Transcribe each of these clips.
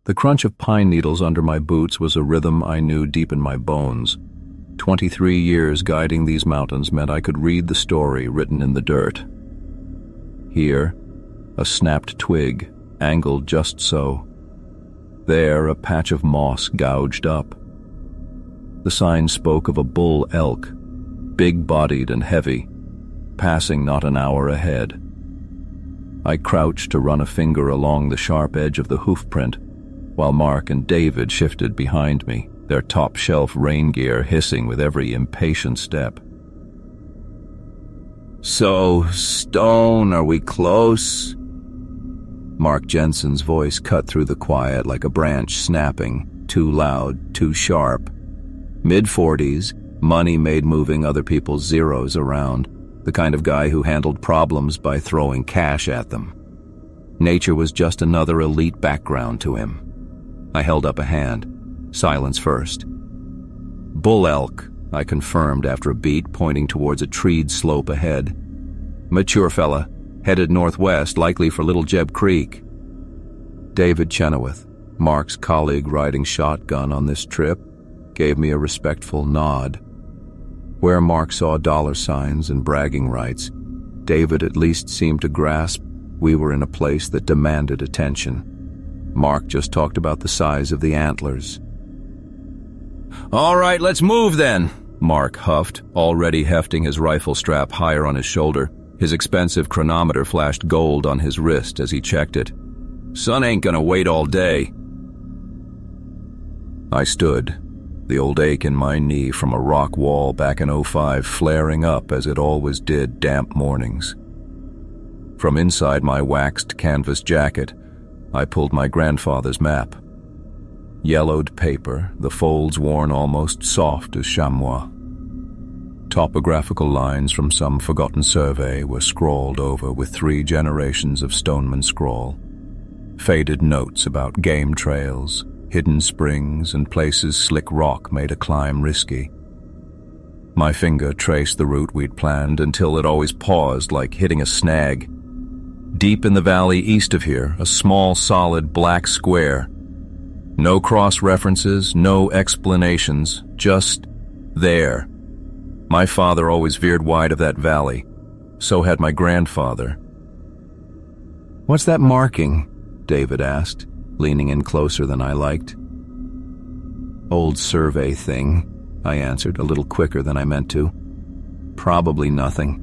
The crunch of pine needles under my boots was a rhythm I knew deep in my bones. 23 years guiding these mountains meant I could read the story written in the dirt. Here, a snapped twig, angled just so. There, a patch of moss gouged up. The sign spoke of a bull elk, big-bodied and heavy, passing not an hour ahead. I crouched to run a finger along the sharp edge of the hoofprint, while Mark and David shifted behind me, their top-shelf rain gear hissing with every impatient step. "So, Stone, are we close?" Mark Jensen's voice cut through the quiet like a branch snapping, too loud, too sharp. Mid-40s, money made moving other people's zeros around, the kind of guy who handled problems by throwing cash at them. Nature was just another elite background to him. I held up a hand. Silence first. "Bull elk," I confirmed after a beat, pointing towards a treed slope ahead. "Mature fella, headed northwest, likely for Little Jeb Creek." David Chenoweth, Mark's colleague riding shotgun on this trip, gave me a respectful nod. Where Mark saw dollar signs and bragging rights, David at least seemed to grasp we were in a place that demanded attention. Mark just talked about the size of the antlers. "All right, let's move then," Mark huffed, already hefting his rifle strap higher on his shoulder. His expensive chronometer flashed gold on his wrist as he checked it. "Sun ain't gonna wait all day." I stood, the old ache in my knee from a rock wall back in '05 flaring up as it always did damp mornings. From inside my waxed canvas jacket, I pulled my grandfather's map. Yellowed paper, the folds worn almost soft as chamois. Topographical lines from some forgotten survey were scrawled over with 3 generations of Stoneman scrawl. Faded notes about game trails, hidden springs, and places slick rock made a climb risky. My finger traced the route we'd planned until it always paused like hitting a snag. Deep in the valley east of here, a small, solid black square. No cross-references, no explanations, just there. My father always veered wide of that valley. So had my grandfather. "What's that marking?" David asked, leaning in closer than I liked. "Old survey thing," I answered, a little quicker than I meant to. "Probably nothing."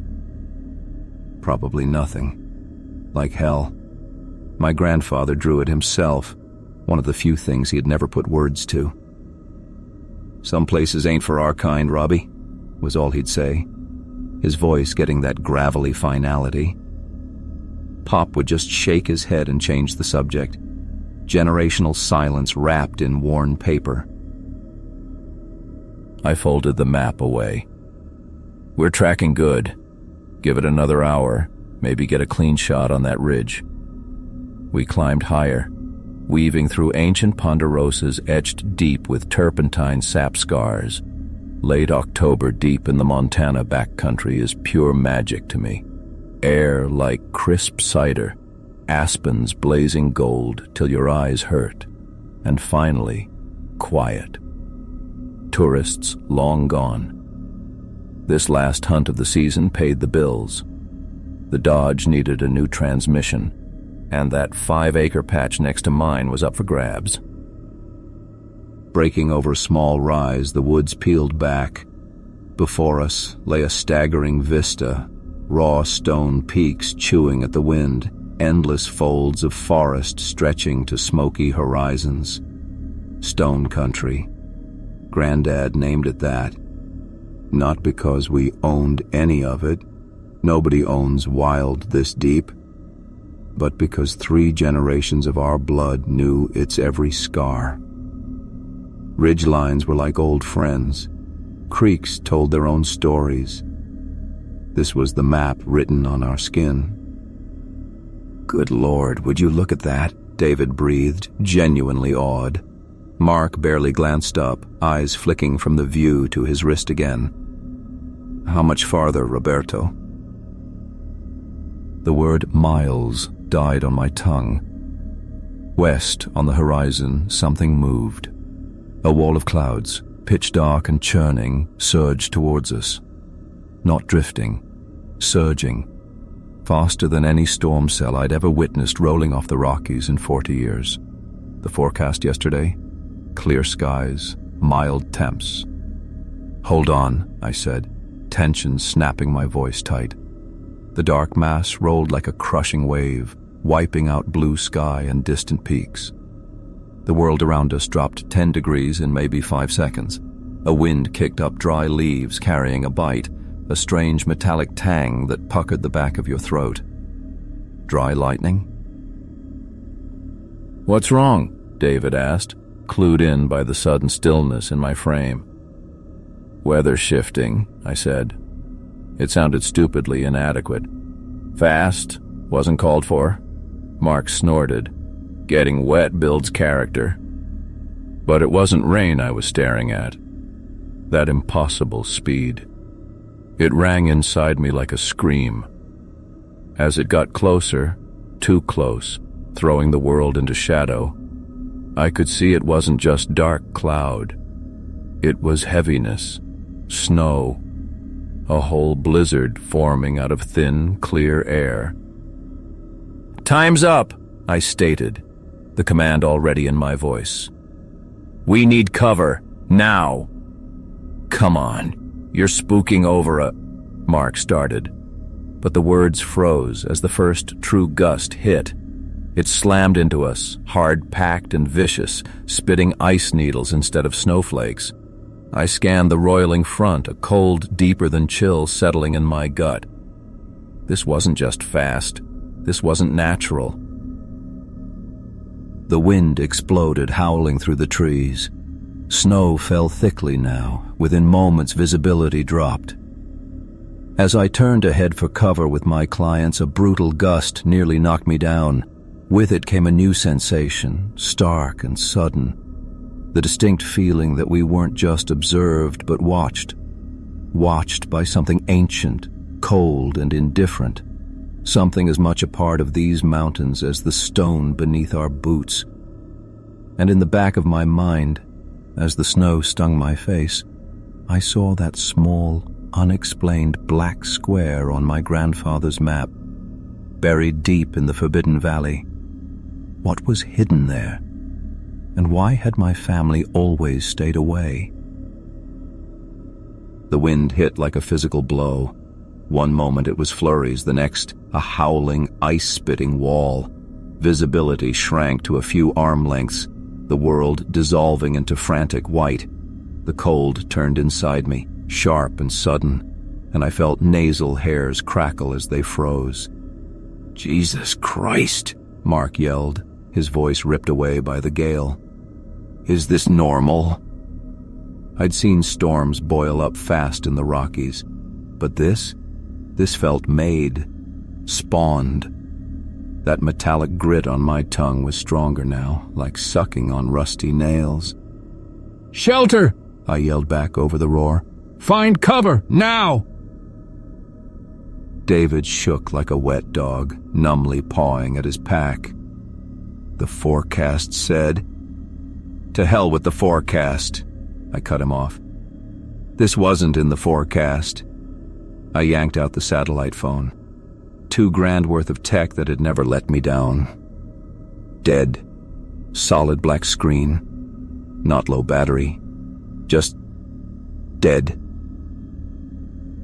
Probably nothing. Like hell. My grandfather drew it himself, one of the few things he had never put words to. "Some places ain't for our kind, Robbie," was all he'd say, his voice getting that gravelly finality. Pop would just shake his head and change the subject. Generational silence wrapped in worn paper. I folded the map away. "We're tracking good. Give it another hour. Maybe get a clean shot on that ridge." We climbed higher, weaving through ancient ponderosas etched deep with turpentine sap scars. Late October deep in the Montana backcountry is pure magic to me. Air like crisp cider, aspens blazing gold till your eyes hurt, and finally, quiet. Tourists long gone. This last hunt of the season paid the bills. The Dodge needed a new transmission, and that 5-acre patch next to mine was up for grabs. Breaking over a small rise, the woods peeled back. Before us lay a staggering vista, raw stone peaks chewing at the wind, endless folds of forest stretching to smoky horizons. Stone country. Granddad named it that. Not because we owned any of it. Nobody owns wild this deep. But because 3 generations of our blood knew its every scar. Ridgelines were like old friends. Creeks told their own stories. This was the map written on our skin. "Good Lord, would you look at that?" David breathed, genuinely awed. Mark barely glanced up, eyes flicking from the view to his wrist again. "How much farther, Roberto?" The word miles died on my tongue. West, on the horizon, something moved. A wall of clouds, pitch dark and churning, surged towards us. Not drifting, surging, faster than any storm cell I'd ever witnessed rolling off the Rockies in 40 years. The forecast yesterday? Clear skies, mild temps. "Hold on," I said, tension snapping my voice tight. The dark mass rolled like a crushing wave, wiping out blue sky and distant peaks. The world around us dropped 10 degrees in maybe 5 seconds. A wind kicked up dry leaves carrying a bite, a strange metallic tang that puckered the back of your throat. Dry lightning? "What's wrong?" David asked, clued in by the sudden stillness in my frame. "Weather shifting," I said. It sounded stupidly inadequate. "Fast, wasn't called for." Mark snorted. "Getting wet builds character." But it wasn't rain I was staring at. That impossible speed. It rang inside me like a scream. As it got closer, too close, throwing the world into shadow, I could see it wasn't just dark cloud. It was heaviness, snow, a whole blizzard forming out of thin, clear air. "Time's up," I stated, the command already in my voice. "We need cover, now." "Come on, you're spooking over Mark started. But the words froze as the first true gust hit. It slammed into us, hard-packed and vicious, spitting ice needles instead of snowflakes. I scanned the roiling front, a cold deeper than chill settling in my gut. This wasn't just fast. This wasn't natural. The wind exploded, howling through the trees. Snow fell thickly now. Within moments, visibility dropped. As I turned to head for cover with my clients, a brutal gust nearly knocked me down. With it came a new sensation, stark and sudden. The distinct feeling that we weren't just observed, but watched. Watched by something ancient, cold and indifferent. Something as much a part of these mountains as the stone beneath our boots. And in the back of my mind, as the snow stung my face, I saw that small, unexplained black square on my grandfather's map, buried deep in the Forbidden Valley. What was hidden there? And why had my family always stayed away? The wind hit like a physical blow. One moment it was flurries, the next a howling, ice-spitting wall. Visibility shrank to a few arm lengths, the world dissolving into frantic white. The cold turned inside me, sharp and sudden, and I felt nasal hairs crackle as they froze. "Jesus Christ!" Mark yelled, his voice ripped away by the gale. "Is this normal?" I'd seen storms boil up fast in the Rockies, but this felt made, spawned. That metallic grit on my tongue was stronger now, like sucking on rusty nails. "Shelter!" I yelled back over the roar. "Find cover, now!" David shook like a wet dog, numbly pawing at his pack. "The forecast said..." "To hell with the forecast," I cut him off. "This wasn't in the forecast." I yanked out the satellite phone. $2,000 worth of tech that had never let me down. Dead. Solid black screen. Not low battery. Just dead.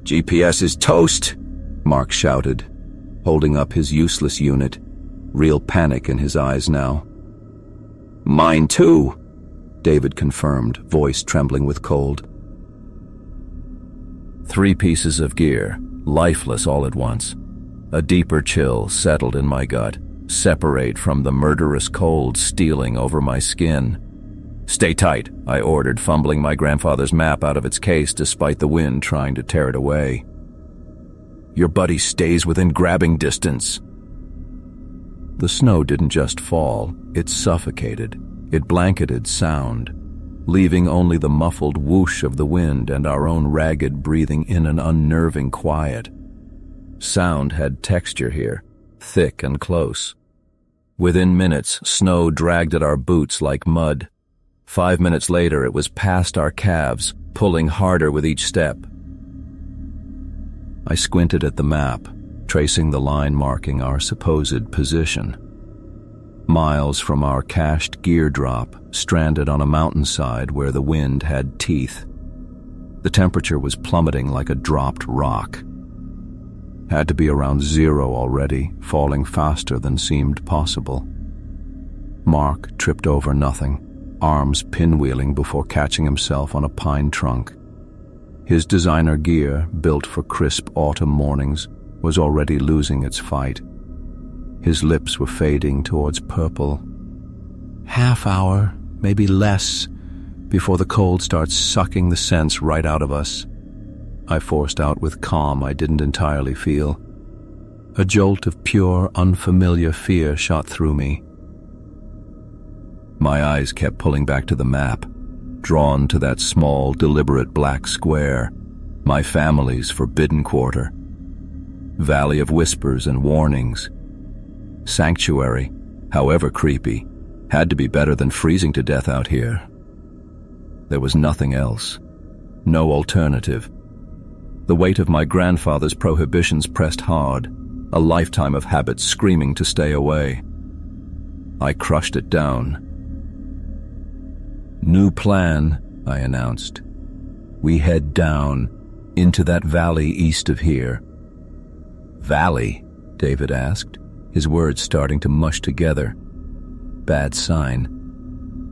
"GPS is toast," Mark shouted, holding up his useless unit, real panic in his eyes now. "Mine too," David confirmed, voice trembling with cold. 3 pieces of gear, lifeless all at once. A deeper chill settled in my gut, separate from the murderous cold stealing over my skin. "Stay tight," I ordered, fumbling my grandfather's map out of its case despite the wind trying to tear it away. "Your buddy stays within grabbing distance." The snow didn't just fall, it suffocated. It blanketed sound, leaving only the muffled whoosh of the wind and our own ragged breathing in an unnerving quiet. Sound had texture here, thick and close. Within minutes, snow dragged at our boots like mud. 5 minutes later, it was past our calves, pulling harder with each step. I squinted at the map, tracing the line marking our supposed position. Miles from our cached gear drop, stranded on a mountainside where the wind had teeth. The temperature was plummeting like a dropped rock. Had to be around 0 already, falling faster than seemed possible. Mark tripped over nothing, arms pinwheeling before catching himself on a pine trunk. His designer gear, built for crisp autumn mornings, was already losing its fight. His lips were fading towards purple. Half hour, maybe less, before the cold starts sucking the sense right out of us. I forced out with calm I didn't entirely feel. A jolt of pure, unfamiliar fear shot through me. My eyes kept pulling back to the map, drawn to that small, deliberate black square, my family's forbidden quarter. Valley of whispers and warnings. Sanctuary, however creepy, had to be better than freezing to death out here. There was nothing else. No alternative. The weight of my grandfather's prohibitions pressed hard, a lifetime of habits screaming to stay away. I crushed it down. New plan, I announced. We head down, into that valley east of here. Valley? David asked, his words starting to mush together. Bad sign.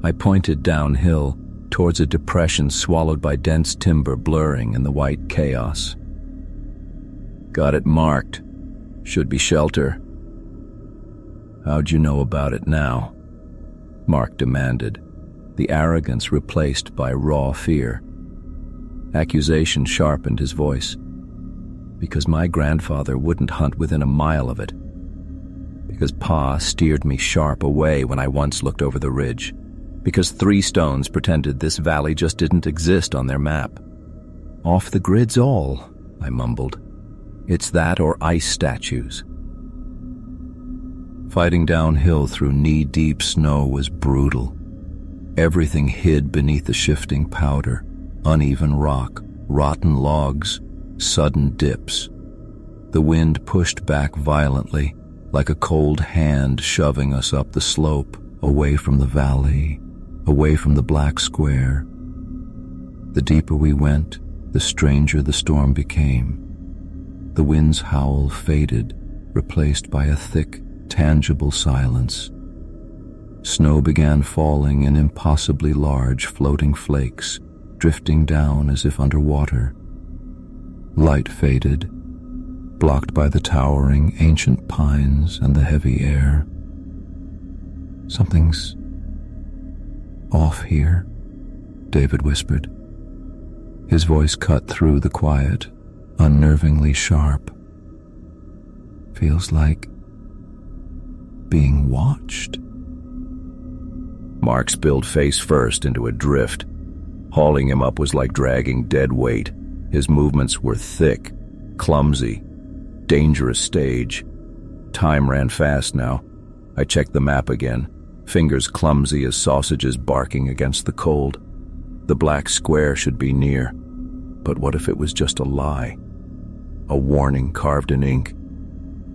I pointed downhill, towards a depression swallowed by dense timber blurring in the white chaos. Got it marked. Should be shelter. How'd you know about it now? Mark demanded, the arrogance replaced by raw fear. Accusation sharpened his voice. Because my grandfather wouldn't hunt within a mile of it. Because Pa steered me sharp away when I once looked over the ridge. Because 3 stones pretended this valley just didn't exist on their map. Off the grid's all, I mumbled. It's that or ice statues. Fighting downhill through knee-deep snow was brutal. Everything hid beneath the shifting powder, uneven rock, rotten logs, sudden dips. The wind pushed back violently, like a cold hand shoving us up the slope, away from the valley, away from the black square. The deeper we went, the stranger the storm became. The wind's howl faded, replaced by a thick, tangible silence. Snow began falling in impossibly large floating flakes, drifting down as if underwater. Light faded, blocked by the towering ancient pines and the heavy air. Something's off here, David whispered. His voice cut through the quiet, unnervingly sharp. Feels like being watched. Mark spilled face first into a drift. Hauling him up was like dragging dead weight. His movements were thick, clumsy, dangerous stage. Time ran fast now. I checked the map again, fingers clumsy as sausages barking against the cold. The black square should be near. But what if it was just a lie? A warning carved in ink?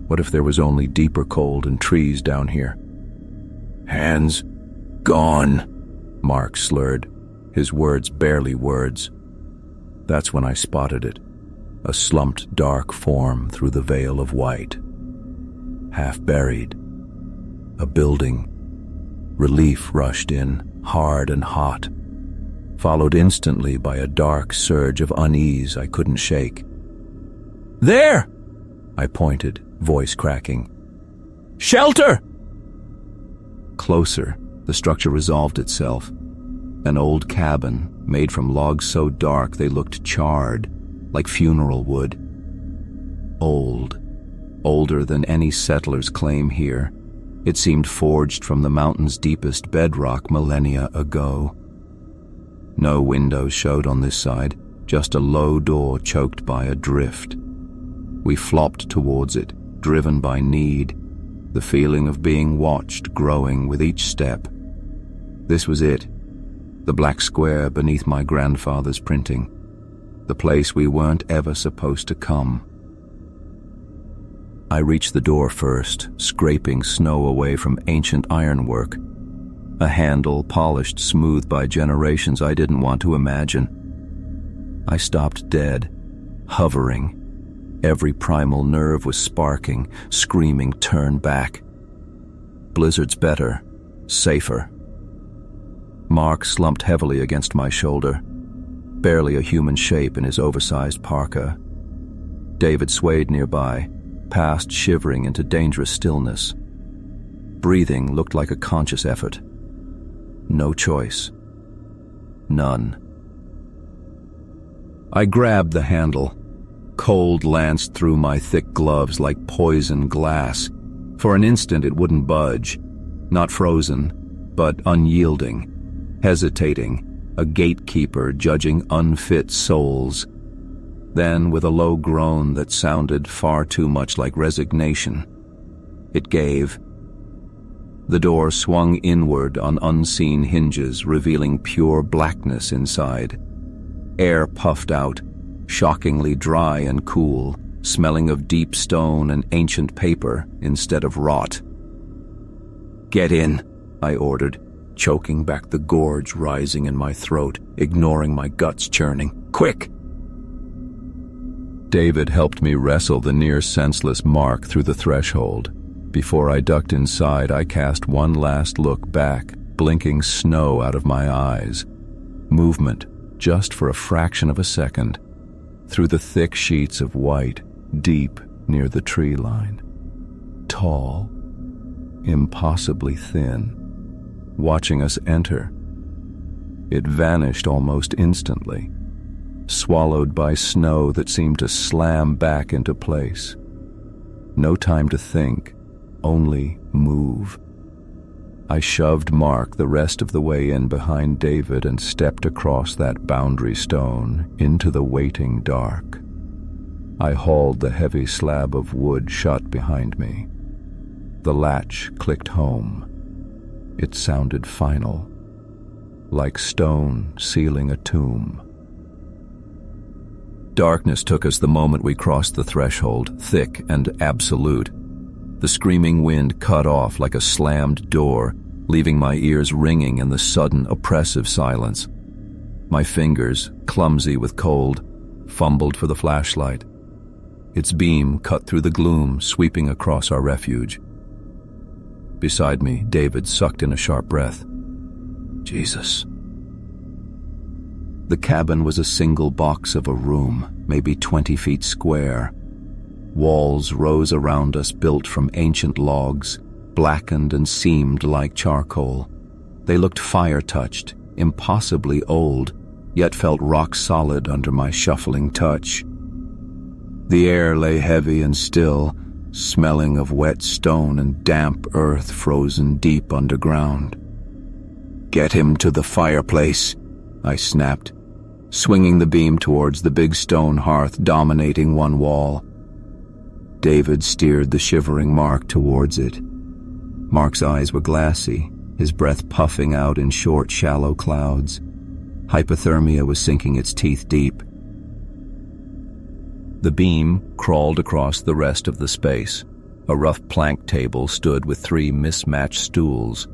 What if there was only deeper cold and trees down here? Hands gone, Mark slurred, his words barely words. That's when I spotted it, a slumped dark form through the veil of white. Half buried. A building. Relief rushed in, hard and hot, followed instantly by a dark surge of unease I couldn't shake. There! I pointed, voice cracking. Shelter! Closer, the structure resolved itself. An old cabin, made from logs so dark they looked charred, like funeral wood. Old. Older than any settler's claim here. It seemed forged from the mountain's deepest bedrock millennia ago. No windows showed on this side, just a low door choked by a drift. We flopped towards it, driven by need. the feeling of being watched growing with each step. This was it, the black square beneath my grandfather's printing, the place we weren't ever supposed to come. I reached the door first, scraping snow away from ancient ironwork, a handle polished smooth by generations I didn't want to imagine. I stopped dead, hovering. Every primal nerve was sparking, screaming, "Turn back." Blizzard's better, safer. Mark slumped heavily against my shoulder, barely a human shape in his oversized parka. David swayed nearby, passed shivering into dangerous stillness. Breathing looked like a conscious effort. No choice. None. I grabbed the handle. Cold lanced through my thick gloves like poison glass. For an instant it wouldn't budge. Not frozen, but unyielding, hesitating, a gatekeeper judging unfit souls. Then, with a low groan that sounded far too much like resignation, it gave. The door swung inward on unseen hinges, revealing pure blackness inside. Air puffed out, shockingly dry and cool, smelling of deep stone and ancient paper instead of rot. "Get in," I ordered, choking back the gorge rising in my throat, ignoring my guts churning. "Quick!" David helped me wrestle the near-senseless Mark through the threshold. Before I ducked inside, I cast one last look back, blinking snow out of my eyes. Movement, just for a fraction of a second, through the thick sheets of white, deep near the tree line. Tall, impossibly thin, watching us enter. It vanished almost instantly, swallowed by snow that seemed to slam back into place. No time to think, only move. I shoved Mark the rest of the way in behind David and stepped across that boundary stone into the waiting dark. I hauled the heavy slab of wood shut behind me. The latch clicked home. It sounded final, like stone sealing a tomb. Darkness took us the moment we crossed the threshold, thick and absolute. The screaming wind cut off like a slammed door, leaving my ears ringing in the sudden, oppressive silence. My fingers, clumsy with cold, fumbled for the flashlight. Its beam cut through the gloom, sweeping across our refuge. Beside me, David sucked in a sharp breath. Jesus. The cabin was a single box of a room, maybe 20 feet square. Walls rose around us built from ancient logs, blackened and seamed like charcoal. They looked fire-touched, impossibly old, yet felt rock-solid under my shuffling touch. The air lay heavy and still, smelling of wet stone and damp earth frozen deep underground. "Get him to the fireplace," I snapped, swinging the beam towards the big stone hearth dominating one wall. David steered the shivering Mark towards it. Mark's eyes were glassy, his breath puffing out in short, shallow clouds. Hypothermia was sinking its teeth deep. The beam crawled across the rest of the space. A rough plank table stood with 3 mismatched stools.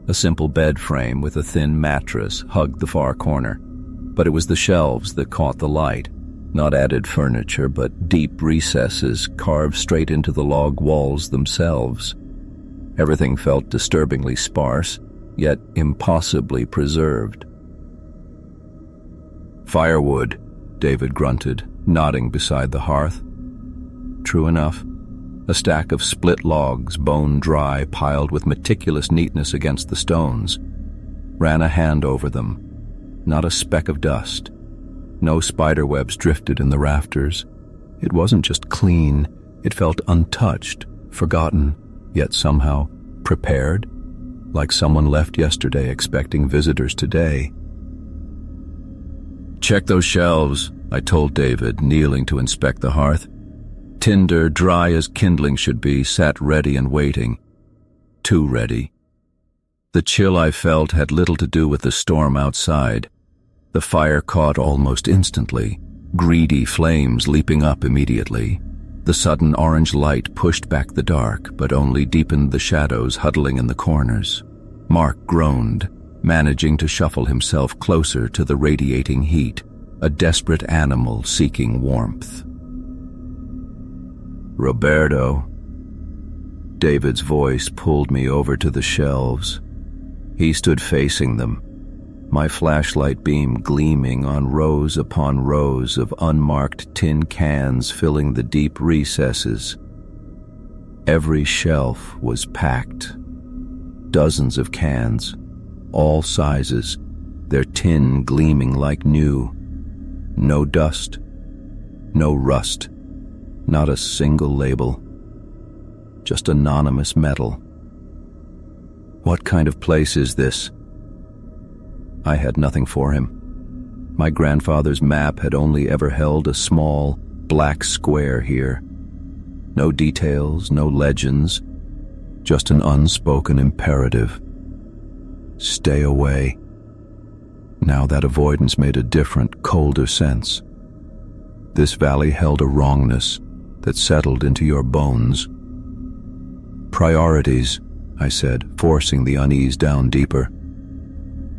A simple bed frame with a thin mattress hugged the far corner. But it was the shelves that caught the light. Not added furniture, but deep recesses carved straight into the log walls themselves. Everything felt disturbingly sparse, yet impossibly preserved. "Firewood," David grunted, nodding beside the hearth. True enough. A stack of split logs, bone dry, piled with meticulous neatness against the stones. Ran a hand over them. Not a speck of dust. No spiderwebs drifted in the rafters. It wasn't just clean, it felt untouched, forgotten, yet somehow prepared, like someone left yesterday expecting visitors today. "Check those shelves," I told David, kneeling to inspect the hearth. Tinder, dry as kindling should be, sat ready and waiting, too ready. The chill I felt had little to do with the storm outside. The fire caught almost instantly, greedy flames leaping up immediately. The sudden orange light pushed back the dark, but only deepened the shadows huddling in the corners. Mark groaned, managing to shuffle himself closer to the radiating heat, a desperate animal seeking warmth. "Roberto." David's voice pulled me over to the shelves. He stood facing them, my flashlight beam gleaming on rows upon rows of unmarked tin cans filling the deep recesses. Every shelf was packed. Dozens of cans, all sizes, their tin gleaming like new. No dust, no rust, not a single label. Just anonymous metal. What kind of place is this? I had nothing for him. My grandfather's map had only ever held a small, black square here. No details, no legends, just an unspoken imperative. Stay away. Now that avoidance made a different, colder sense. This valley held a wrongness that settled into your bones. "Priorities," I said, forcing the unease down deeper.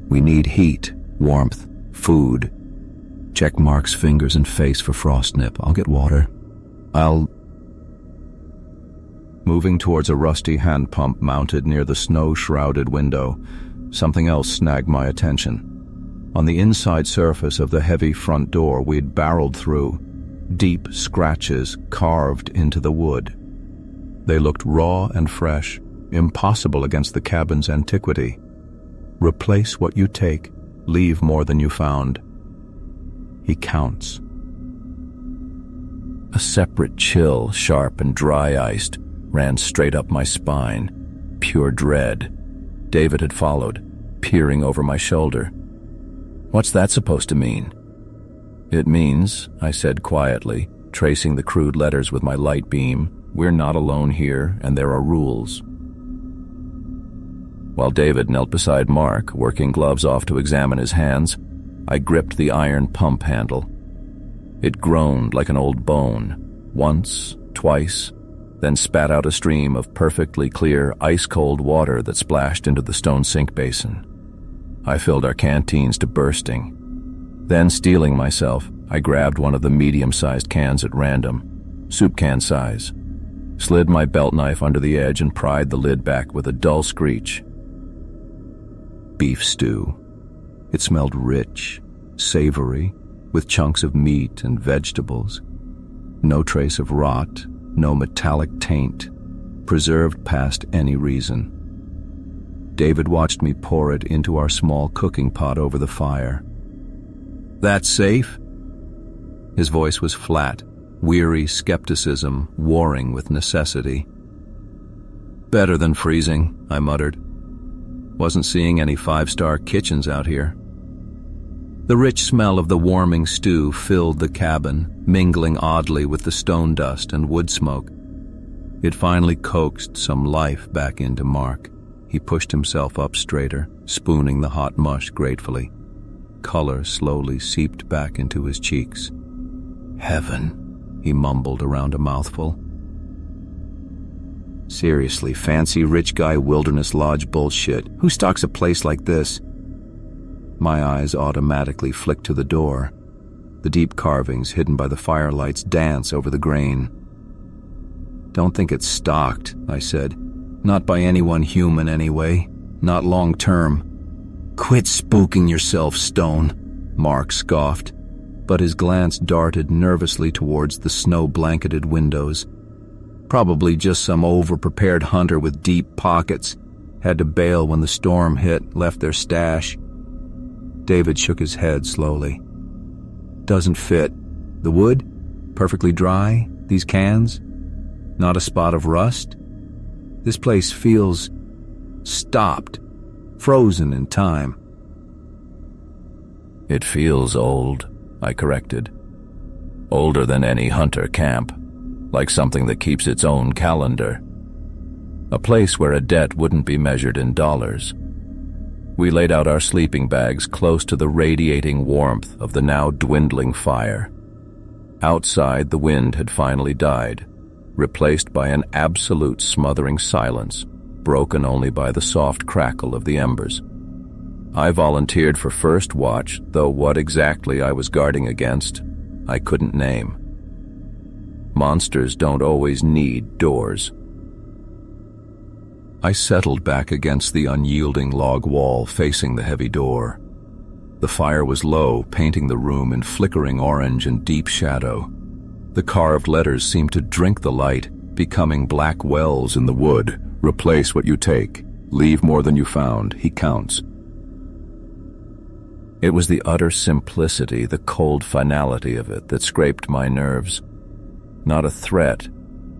"We need heat, warmth, food." Check Mark's fingers and face for frostnip. "I'll get water. Moving towards a rusty hand pump mounted near the snow-shrouded window, something else snagged my attention. On the inside surface of the heavy front door we'd barreled through, deep scratches carved into the wood. They looked raw and fresh, impossible against the cabin's antiquity. "Replace what you take, leave more than you found." He counts. A separate chill, sharp and dry-iced, ran straight up my spine, pure dread. David had followed, peering over my shoulder. "What's that supposed to mean?" "It means," I said quietly, tracing the crude letters with my light beam, "we're not alone here, and there are rules." While David knelt beside Mark, working gloves off to examine his hands, I gripped the iron pump handle. It groaned like an old bone, once, twice, then spat out a stream of perfectly clear, ice-cold water that splashed into the stone sink basin. I filled our canteens to bursting. Then, steeling myself, I grabbed one of the medium-sized cans at random, soup can size, slid my belt knife under the edge and pried the lid back with a dull screech. Beef stew. It smelled rich, savory, with chunks of meat and vegetables. No trace of rot, no metallic taint, preserved past any reason. David watched me pour it into our small cooking pot over the fire. "That's safe?" His voice was flat, weary skepticism warring with necessity. "Better than freezing," I muttered. Wasn't seeing any five-star kitchens out here. The rich smell of the warming stew filled the cabin, mingling oddly with the stone dust and wood smoke. It finally coaxed some life back into Mark. He pushed himself up straighter, spooning the hot mush gratefully. Color slowly seeped back into his cheeks. "Heaven," he mumbled around a mouthful. "Seriously, fancy rich guy wilderness lodge bullshit. Who stocks a place like this?" My eyes automatically flicked to the door. The deep carvings hidden by the firelights dance over the grain. "Don't think it's stocked," I said. "Not by anyone human anyway. Not long term." "Quit spooking yourself, Stone," Mark scoffed, but his glance darted nervously towards the snow-blanketed windows. "Probably just some over-prepared hunter with deep pockets. Had to bail when the storm hit, left their stash." David shook his head slowly. "Doesn't fit. The wood? Perfectly dry? These cans? Not a spot of rust? This place feels stopped, frozen in time." "It feels old," I corrected. "Older than any hunter camp, like something that keeps its own calendar. a place where a debt wouldn't be measured in dollars. We laid out our sleeping bags close to the radiating warmth of the now dwindling fire. Outside, the wind had finally died, replaced by an absolute smothering silence, broken only by the soft crackle of the embers. I volunteered for first watch, though what exactly I was guarding against, I couldn't name. Monsters don't always need doors. I settled back against the unyielding log wall facing the heavy door. The fire was low, painting the room in flickering orange and deep shadow. The carved letters seemed to drink the light, becoming black wells in the wood. Replace what you take. Leave more than you found. He counts. It was the utter simplicity, the cold finality of it that scraped my nerves. Not a threat,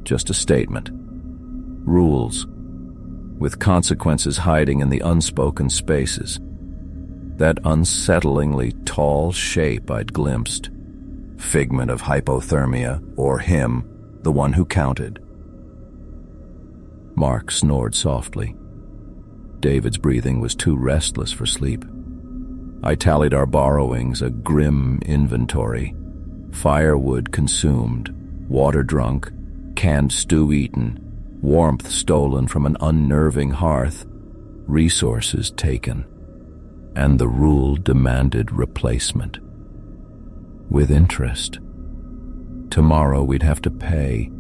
just a statement. Rules, with consequences hiding in the unspoken spaces. That unsettlingly tall shape I'd glimpsed. Figment of hypothermia, or him, the one who counted. Mark snored softly. David's breathing was too restless for sleep. I tallied our borrowings, a grim inventory. Firewood consumed, water drunk, canned stew eaten, warmth stolen from an unnerving hearth, resources taken, and the rule demanded replacement. With interest. Tomorrow we'd have to pay,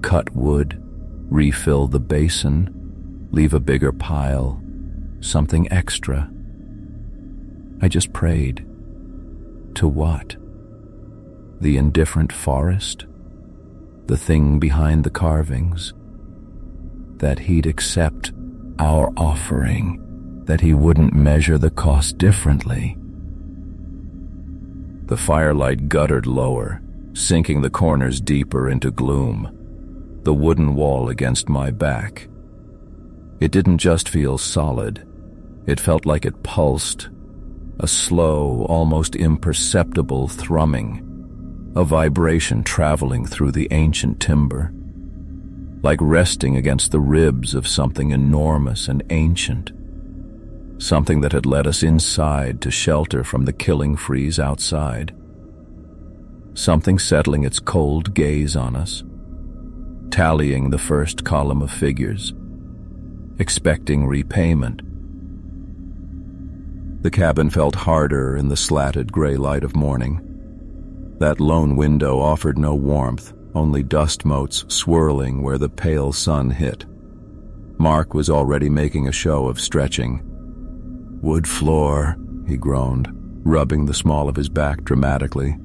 cut wood, refill the basin, leave a bigger pile, something extra. I just prayed. To what? The indifferent forest? The thing behind the carvings? That he'd accept our offering, that he wouldn't measure the cost differently. The firelight guttered lower, sinking the corners deeper into gloom. The wooden wall against my back. It didn't just feel solid. It felt like it pulsed. A slow, almost imperceptible thrumming. A vibration traveling through the ancient timber. Like resting against the ribs of something enormous and ancient. Something that had led us inside to shelter from the killing freeze outside. Something settling its cold gaze on us. Tallying the first column of figures. Expecting repayment. The cabin felt harder in the slatted gray light of morning. That lone window offered no warmth, only dust motes swirling where the pale sun hit. Mark was already making a show of stretching. "Wood floor," he groaned, rubbing the small of his back dramatically.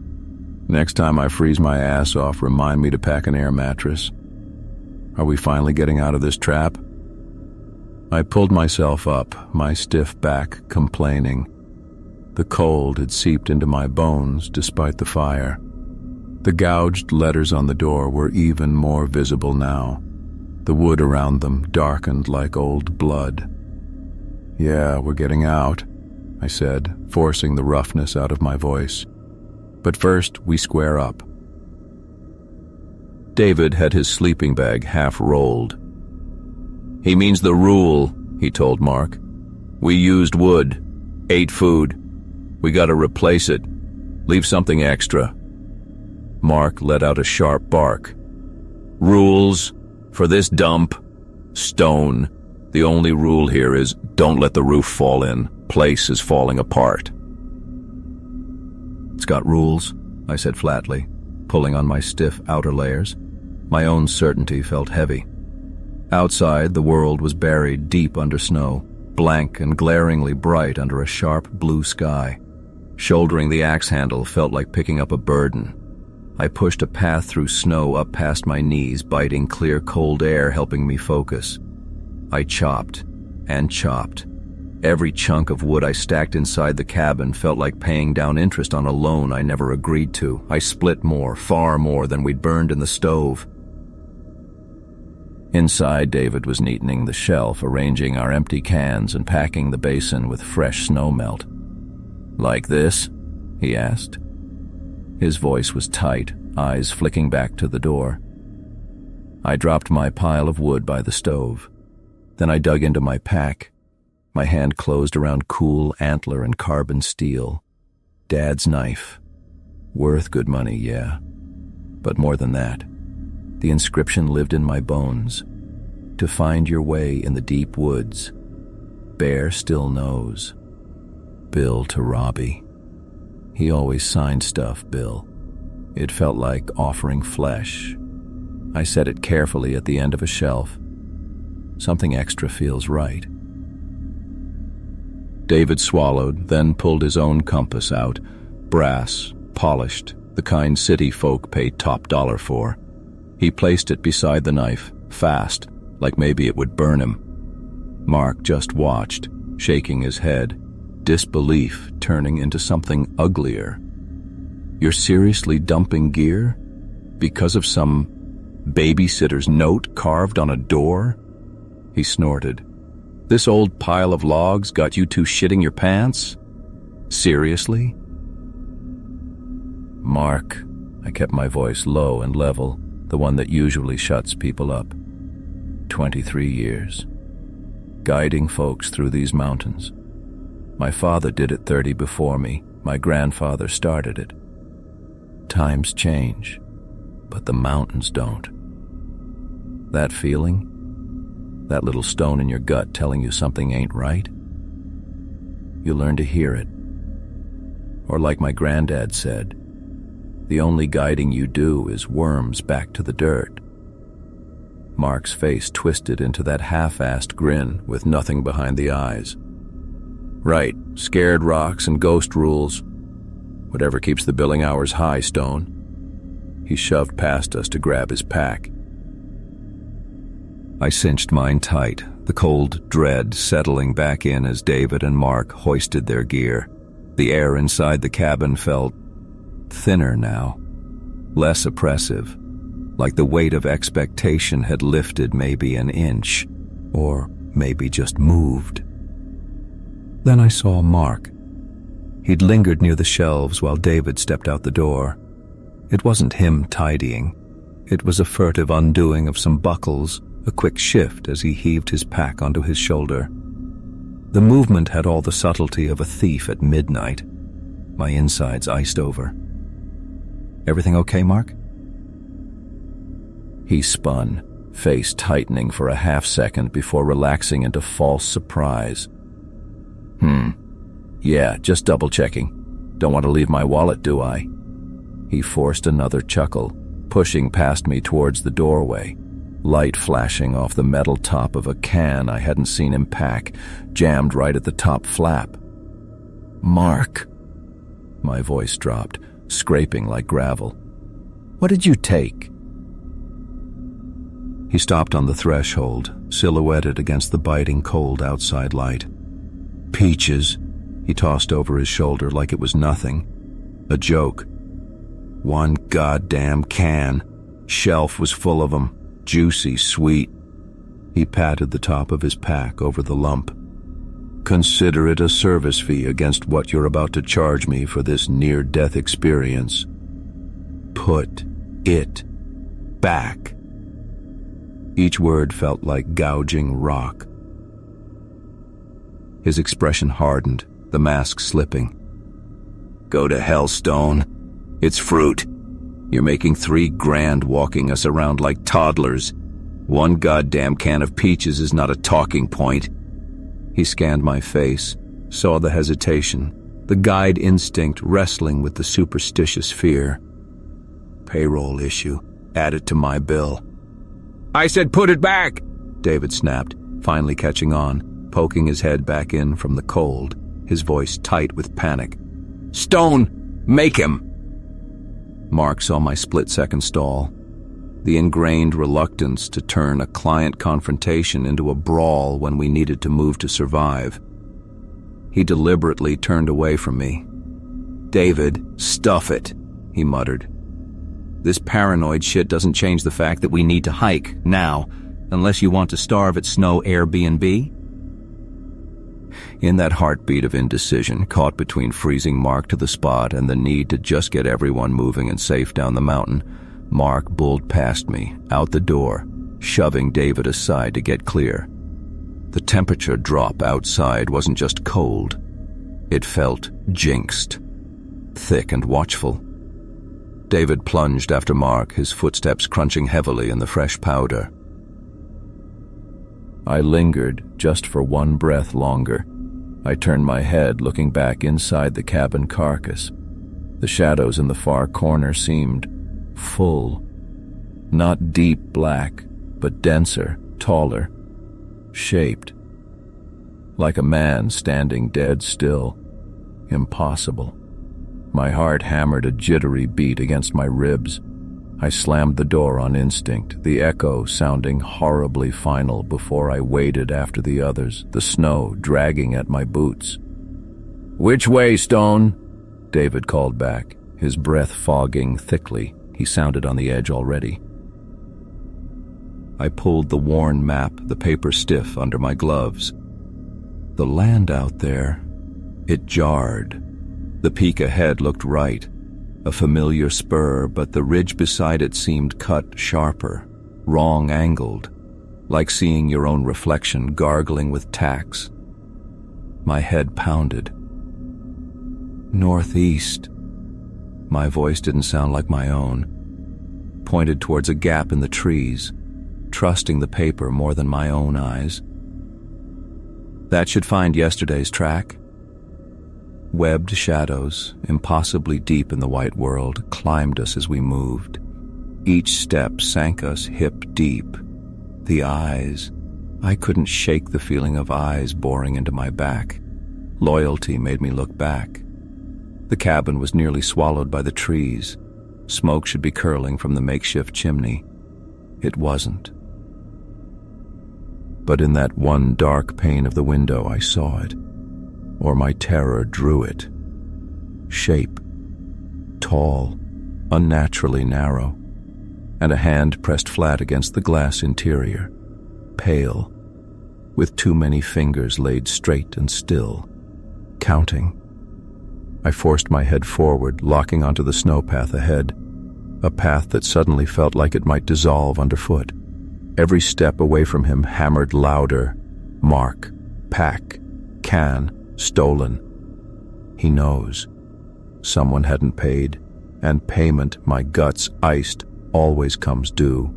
"Next time I freeze my ass off, remind me to pack an air mattress. Are we finally getting out of this trap?" I pulled myself up, my stiff back complaining. The cold had seeped into my bones despite the fire. The gouged letters on the door were even more visible now. The wood around them darkened like old blood. "Yeah, we're getting out," I said, forcing the roughness out of my voice. "But first, we square up." David had his sleeping bag half rolled. "He means the rule," he told Mark. "We used wood, ate food. We gotta replace it. Leave something extra." Mark let out a sharp bark. "Rules for this dump? Stone. The only rule here is don't let the roof fall in. Place is falling apart." "It's got rules," I said flatly, pulling on my stiff outer layers. My own certainty felt heavy. Outside, the world was buried deep under snow, blank and glaringly bright under a sharp blue sky. Shouldering the axe handle felt like picking up a burden. I pushed a path through snow up past my knees, biting clear cold air, helping me focus. I chopped and chopped. Every chunk of wood I stacked inside the cabin felt like paying down interest on a loan I never agreed to. I split more, far more than we'd burned in the stove. Inside, David was neatening the shelf, arranging our empty cans and packing the basin with fresh snowmelt. "Like this?" he asked. His voice was tight, eyes flicking back to the door. I dropped my pile of wood by the stove. Then I dug into my pack. My hand closed around cool antler and carbon steel. Dad's knife. Worth good money, yeah. But more than that, the inscription lived in my bones. To find your way in the deep woods. Bear still knows. Bill to Robbie. He always signed stuff, Bill. It felt like offering flesh. I set it carefully at the end of a shelf. Something extra feels right. David swallowed, then pulled his own compass out. Brass, polished, the kind city folk pay top dollar for. He placed it beside the knife, fast, like maybe it would burn him. Mark just watched, shaking his head, disbelief turning into something uglier. You're seriously dumping gear? Because of some babysitter's note carved on a door? He snorted. This old pile of logs got you two shitting your pants? Seriously? Mark, I kept my voice low and level, the one that usually shuts people up. 23 years. Guiding folks through these mountains. My father did it 30 before me. My grandfather started it. Times change, but the mountains don't. That feeling? That little stone in your gut telling you something ain't right? You learn to hear it. Or like my granddad said, the only guiding you do is worms back to the dirt. Mark's face twisted into that half-assed grin with nothing behind the eyes. Right, scared rocks and ghost rules. Whatever keeps the billing hours high, Stone. He shoved past us to grab his pack. I cinched mine tight, the cold dread settling back in as David and Mark hoisted their gear. The air inside the cabin felt thinner now, less oppressive, like the weight of expectation had lifted maybe an inch, or maybe just moved. Then I saw Mark. He'd lingered near the shelves while David stepped out the door. It wasn't him tidying. It was a furtive undoing of some buckles, a quick shift as he heaved his pack onto his shoulder. The movement had all the subtlety of a thief at midnight. My insides iced over. Everything okay, Mark? He spun, face tightening for a half-second before relaxing into false surprise. Yeah, just double-checking. Don't want to leave my wallet, do I? He forced another chuckle, pushing past me towards the doorway, light flashing off the metal top of a can I hadn't seen him pack, jammed right at the top flap. Mark. My voice dropped, scraping like gravel. What did you take? He stopped on the threshold, silhouetted against the biting cold outside light. Peaches, he tossed over his shoulder like it was nothing. A joke. One goddamn can. Shelf was full of them. Juicy, sweet. He patted the top of his pack over the lump. Consider it a service fee against what you're about to charge me for this near-death experience. Put it back. Each word felt like gouging rock. His expression hardened, the mask slipping. Go to hell, Stone. It's fruit. You're making $3 grand walking us around like toddlers. One goddamn can of peaches is not a talking point. He scanned my face, saw the hesitation, the guide instinct wrestling with the superstitious fear. Payroll issue. Add it to my bill. I said put it back, David snapped, finally catching on, poking his head back in from the cold, his voice tight with panic. Stone, make him! Mark saw my split-second stall, the ingrained reluctance to turn a client confrontation into a brawl when we needed to move to survive. He deliberately turned away from me. David, stuff it, he muttered. This paranoid shit doesn't change the fact that we need to hike, now, unless you want to starve at Snow Airbnb. In that heartbeat of indecision, caught between freezing Mark to the spot and the need to just get everyone moving and safe down the mountain, Mark bulled past me, out the door, shoving David aside to get clear. The temperature drop outside wasn't just cold. It felt jinxed, thick and watchful. David plunged after Mark, his footsteps crunching heavily in the fresh powder. I lingered just for one breath longer. I turned my head, looking back inside the cabin carcass. The shadows in the far corner seemed full. Not deep black, but denser, taller, shaped. Like a man standing dead still. Impossible. My heart hammered a jittery beat against my ribs. I slammed the door on instinct, the echo sounding horribly final before I waded after the others, the snow dragging at my boots. "Which way, Stone?" David called back, his breath fogging thickly. He sounded on the edge already. I pulled the worn map, the paper stiff under my gloves. The land out there, it jarred. The peak ahead looked right, a familiar spur, but the ridge beside it seemed cut sharper, wrong-angled, like seeing your own reflection gargling with tacks. My head pounded. Northeast. My voice didn't sound like my own. Pointed towards a gap in the trees, trusting the paper more than my own eyes. That should find yesterday's track. Webbed shadows, impossibly deep in the white world, climbed us as we moved. Each step sank us hip deep. The eyes. I couldn't shake the feeling of eyes boring into my back. Loyalty made me look back. The cabin was nearly swallowed by the trees. Smoke should be curling from the makeshift chimney. It wasn't. But in that one dark pane of the window I saw it. Or my terror drew it. Shape. Tall, unnaturally narrow, and a hand pressed flat against the glass interior. Pale, with too many fingers laid straight and still. Counting. I forced my head forward, locking onto the snowpath ahead, a path that suddenly felt like it might dissolve underfoot. Every step away from him hammered louder. Mark, pack, can, stolen. He knows. Someone hadn't paid, and payment, my guts iced, always comes due.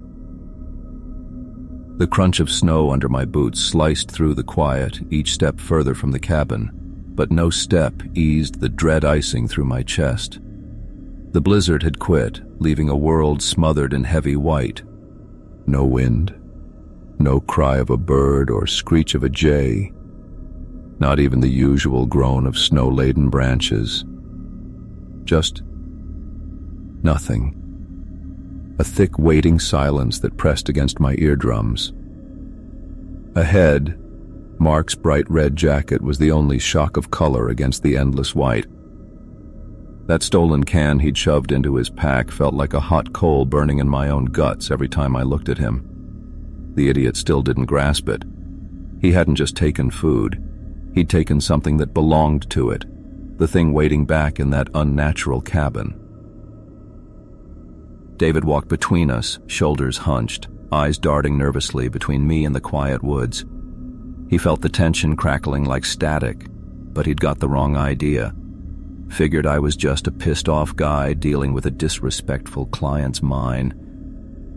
The crunch of snow under my boots sliced through the quiet, each step further from the cabin, but no step eased the dread icing through my chest. The blizzard had quit, leaving a world smothered in heavy white. No wind, no cry of a bird or screech of a jay, not even the usual groan of snow-laden branches. Just nothing. A thick waiting silence that pressed against my eardrums. Ahead, Mark's bright red jacket was the only shock of color against the endless white. That stolen can he'd shoved into his pack felt like a hot coal burning in my own guts every time I looked at him. The idiot still didn't grasp it. He hadn't just taken food. He'd taken something that belonged to it, the thing waiting back in that unnatural cabin. David walked between us, shoulders hunched, eyes darting nervously between me and the quiet woods. He felt the tension crackling like static, but he'd got the wrong idea. Figured I was just a pissed-off guy dealing with a disrespectful client's mine.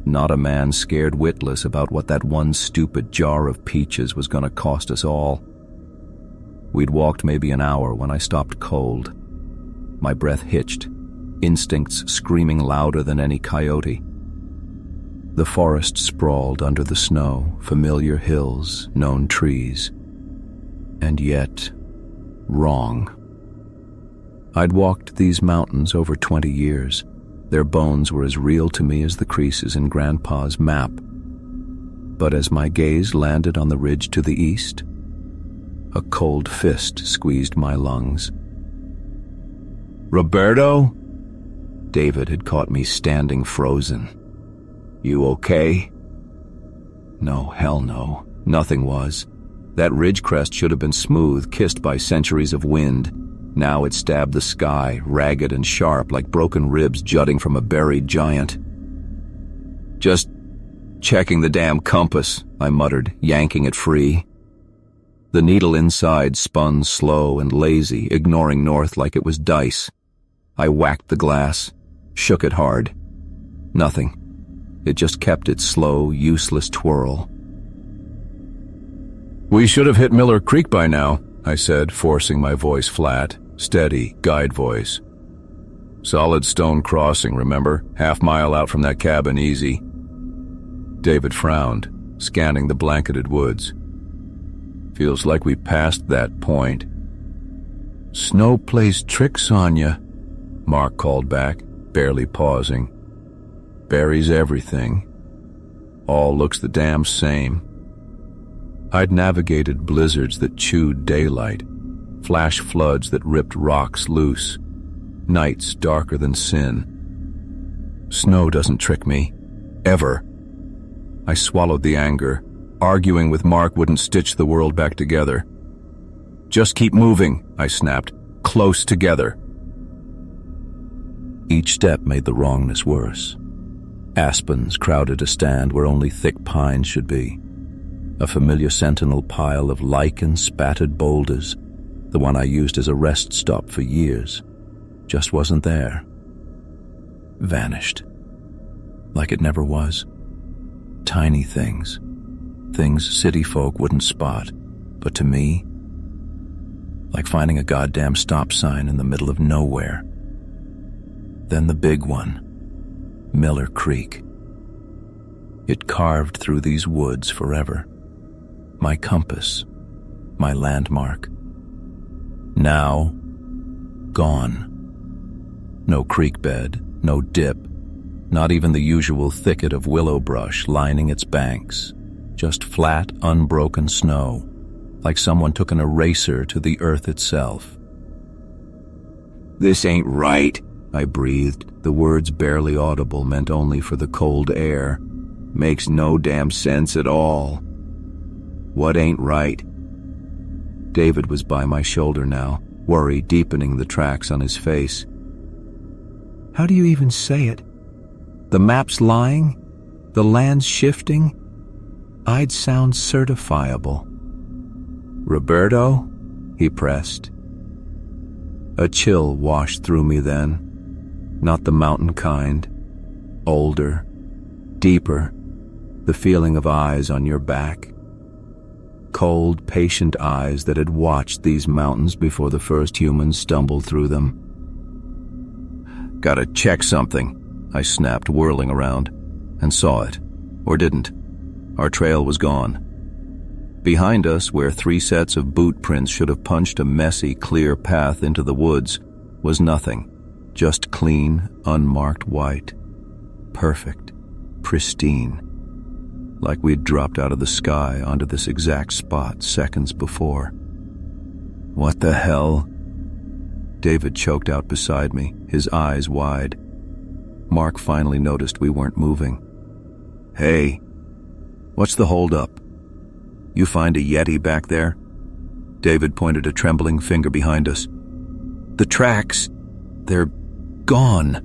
Not a man scared witless about what that one stupid jar of peaches was going to cost us all. We'd walked maybe an hour when I stopped cold. My breath hitched, instincts screaming louder than any coyote. The forest sprawled under the snow, familiar hills, known trees. And yet, wrong. I'd walked these mountains over 20 years. Their bones were as real to me as the creases in Grandpa's map. But as my gaze landed on the ridge to the east, a cold fist squeezed my lungs. "Roberto?" David had caught me standing frozen. "You okay?" No, hell no. Nothing was. That ridge crest should have been smooth, kissed by centuries of wind. Now it stabbed the sky, ragged and sharp, like broken ribs jutting from a buried giant. "Just checking the damn compass," I muttered, yanking it free. The needle inside spun slow and lazy, ignoring north like it was dice. I whacked the glass, shook it hard. Nothing. It just kept its slow, useless twirl. "We should have hit Miller Creek by now," I said, forcing my voice flat, steady, guide voice. "Solid stone crossing, remember? Half-mile out from that cabin, easy." David frowned, scanning the blanketed woods. "Feels like we passed that point." "Snow plays tricks on you," Mark called back, barely pausing. "Buries everything. All looks the damn same." I'd navigated blizzards that chewed daylight, flash floods that ripped rocks loose, nights darker than sin. Snow doesn't trick me. Ever. I swallowed the anger. Arguing with Mark wouldn't stitch the world back together. "Just keep moving," I snapped. "Close together." Each step made the wrongness worse. Aspens crowded a stand where only thick pines should be. A familiar sentinel pile of lichen-spattered boulders, the one I used as a rest stop for years, just wasn't there. Vanished. Like it never was. Tiny things city folk wouldn't spot, but to me, like finding a goddamn stop sign in the middle of nowhere. Then the big one, Miller Creek. It carved through these woods forever. My compass, my landmark. Now, gone. No creek bed, no dip, not even the usual thicket of willow brush lining its banks. Just flat, unbroken snow, like someone took an eraser to the earth itself. "This ain't right," I breathed, the words barely audible, meant only for the cold air. "Makes no damn sense at all." "What ain't right?" David was by my shoulder now, worry deepening the tracks on his face. "How do you even say it? The map's lying? The land's shifting? I'd sound certifiable." "Roberto?" he pressed. A chill washed through me then. Not the mountain kind. Older. Deeper. The feeling of eyes on your back. Cold, patient eyes that had watched these mountains before the first humans stumbled through them. "Gotta check something," I snapped, whirling around, and saw it. Or didn't. Our trail was gone. Behind us, where 3 sets of boot prints should have punched a messy, clear path into the woods, was nothing. Just clean, unmarked white. Perfect. Pristine. Like we'd dropped out of the sky onto this exact spot seconds before. "What the hell?" David choked out beside me, his eyes wide. Mark finally noticed we weren't moving. "Hey, what's the holdup? You find a Yeti back there?" David pointed a trembling finger behind us. "The tracks, they're gone."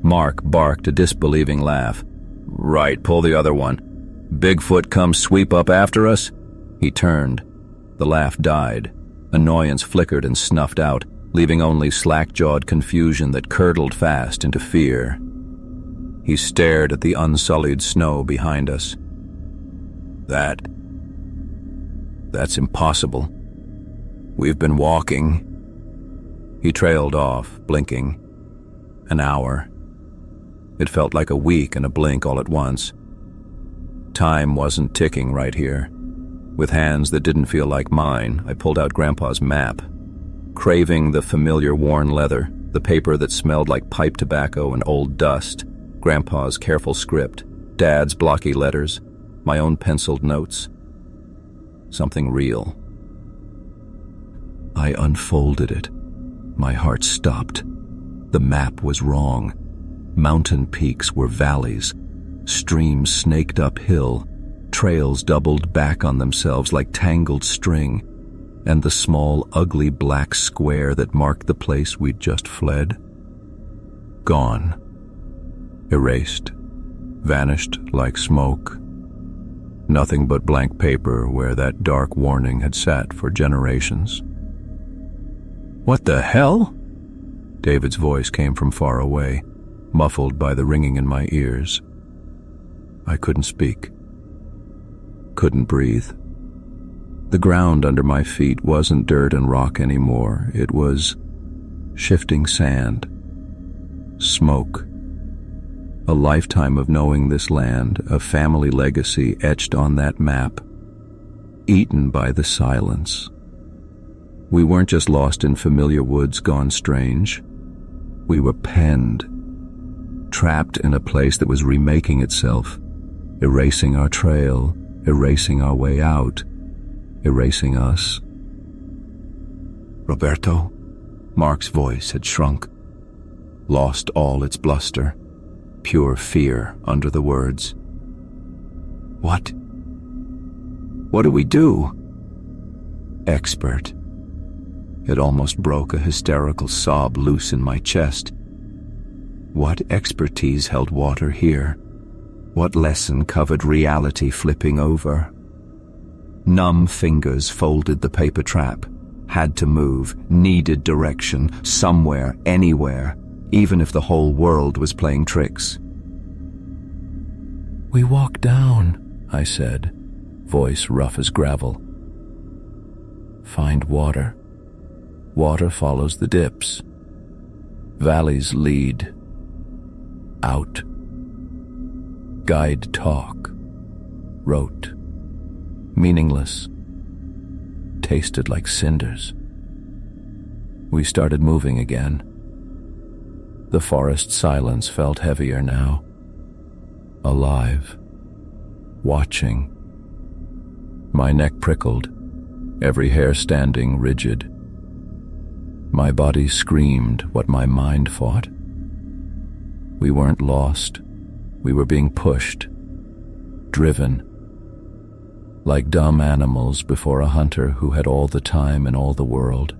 Mark barked a disbelieving laugh. "Right, pull the other one. Bigfoot come sweep up after us?" He turned. The laugh died. Annoyance flickered and snuffed out, leaving only slack-jawed confusion that curdled fast into fear. He stared at the unsullied snow behind us. That's impossible. We've been walking." He trailed off, blinking. An hour. It felt like a week and a blink all at once. Time wasn't ticking right here. With hands that didn't feel like mine, I pulled out Grandpa's map. Craving the familiar worn leather, the paper that smelled like pipe tobacco and old dust, Grandpa's careful script, Dad's blocky letters, my own penciled notes. Something real. I unfolded it. My heart stopped. The map was wrong. Mountain peaks were valleys. Streams snaked uphill. Trails doubled back on themselves like tangled string. And the small, ugly black square that marked the place we'd just fled? Gone. Erased. Vanished like smoke. Nothing but blank paper where that dark warning had sat for generations. "What the hell?" David's voice came from far away, muffled by the ringing in my ears. I couldn't speak. Couldn't breathe. The ground under my feet wasn't dirt and rock anymore. It was shifting sand, smoke. A lifetime of knowing this land, a family legacy etched on that map, eaten by the silence. We weren't just lost in familiar woods gone strange. We were penned, trapped in a place that was remaking itself, erasing our trail, erasing our way out, erasing us. "Roberto?" Mark's voice had shrunk, lost all its bluster, pure fear under the words. "What? What do we do?" "Expert." It almost broke a hysterical sob loose in my chest. What expertise held water here? What lesson covered reality flipping over? Numb fingers folded the paper trap, had to move, needed direction, somewhere, anywhere, even if the whole world was playing tricks. "We walk down," I said, voice rough as gravel. "Find water. Water follows the dips. Valleys lead out. Guide talk. Rote. Meaningless. Tasted like cinders." We started moving again. The forest silence felt heavier now. Alive. Watching. My neck prickled, every hair standing rigid. My body screamed what my mind fought. We weren't lost. We were being pushed, driven, like dumb animals before a hunter who had all the time in all the world.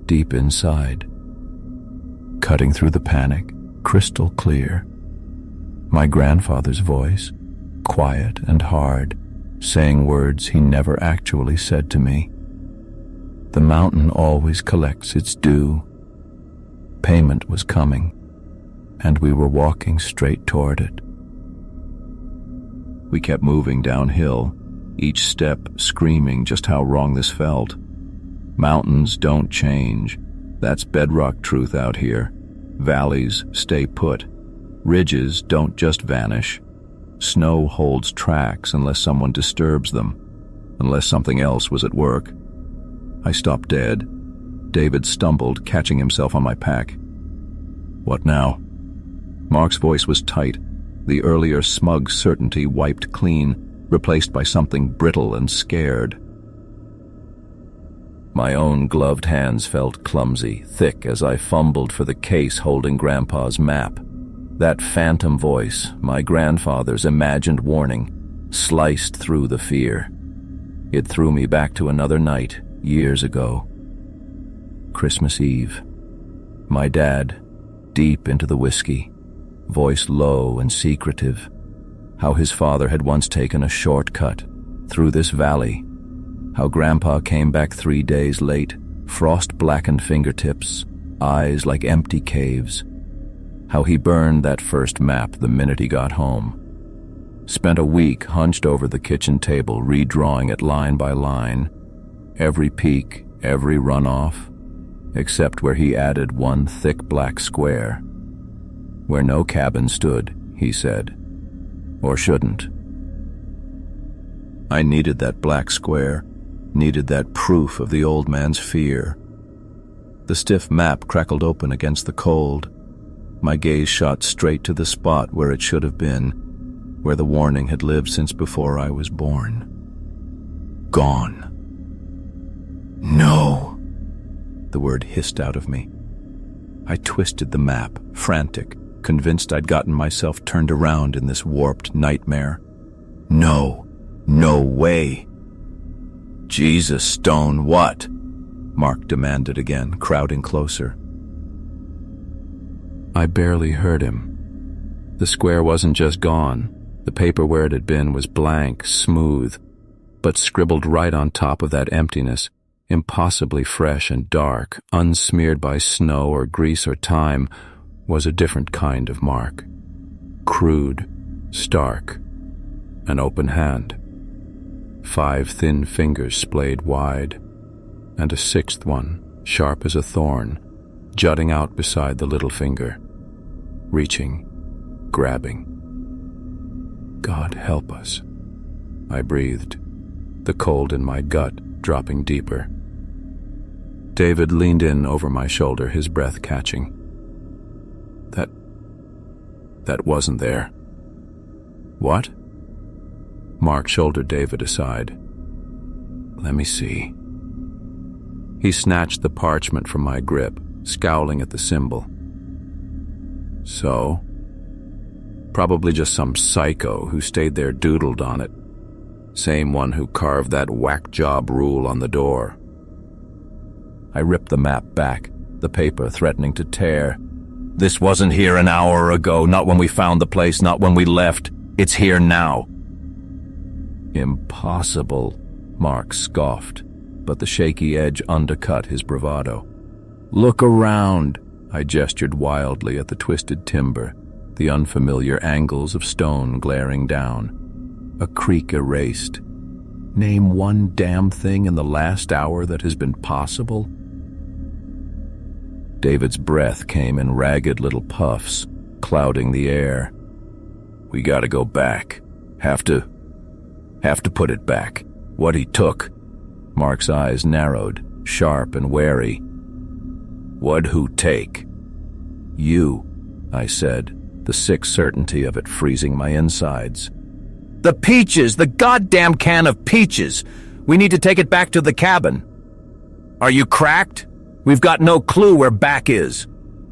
Deep inside, cutting through the panic, crystal clear, my grandfather's voice, quiet and hard, saying words he never actually said to me. The mountain always collects its due. Payment was coming, and we were walking straight toward it. We kept moving downhill, each step screaming just how wrong this felt. Mountains don't change. That's bedrock truth out here. Valleys stay put. Ridges don't just vanish. Snow holds tracks unless someone disturbs them, unless something else was at work. I stopped dead. David stumbled, catching himself on my pack. "What now?" Mark's voice was tight, the earlier smug certainty wiped clean, replaced by something brittle and scared. My own gloved hands felt clumsy, thick as I fumbled for the case holding Grandpa's map. That phantom voice, my grandfather's imagined warning, sliced through the fear. It threw me back to another night, years ago. Christmas Eve. My dad, deep into the whiskey, voice low and secretive, how his father had once taken a shortcut through this valley, how Grandpa came back 3 days late, frost-blackened fingertips, eyes like empty caves, how he burned that first map the minute he got home. Spent a week hunched over the kitchen table, redrawing it line by line, every peak, every runoff, except where he added one thick black square. Where no cabin stood, he said, or shouldn't. I needed that black square, needed that proof of the old man's fear. The stiff map crackled open against the cold. My gaze shot straight to the spot where it should have been, where the warning had lived since before I was born. Gone. No! The word hissed out of me. I twisted the map, frantic, convinced I'd gotten myself turned around in this warped nightmare. No, no way. Jesus, Stone, what? Mark demanded again, crowding closer. I barely heard him. The square wasn't just gone. The paper where it had been was blank, smooth, but scribbled right on top of that emptiness, impossibly fresh and dark, unsmeared by snow or grease or time, was a different kind of mark. Crude, stark, an open hand. 5 thin fingers splayed wide, and a 6th one, sharp as a thorn, jutting out beside the little finger, reaching, grabbing. God help us, I breathed, the cold in my gut dropping deeper. David leaned in over my shoulder, his breath catching. That wasn't there. What? Mark shouldered David aside. Let me see. He snatched the parchment from my grip, scowling at the symbol. So? Probably just some psycho who stayed there doodled on it. Same one who carved that whack job rule on the door. I ripped the map back, the paper threatening to tear. This wasn't here an hour ago, not when we found the place, not when we left. It's here now. Impossible, Mark scoffed, but the shaky edge undercut his bravado. Look around, I gestured wildly at the twisted timber, the unfamiliar angles of stone glaring down. A creek erased. Name one damn thing in the last hour that has been possible? David's breath came in ragged little puffs, clouding the air. We gotta go back. Have to put it back. What he took. Mark's eyes narrowed, sharp and wary. What'd who take? You, I said, the sick certainty of it freezing my insides. The peaches! The goddamn can of peaches! We need to take it back to the cabin. Are you cracked? We've got no clue where back is.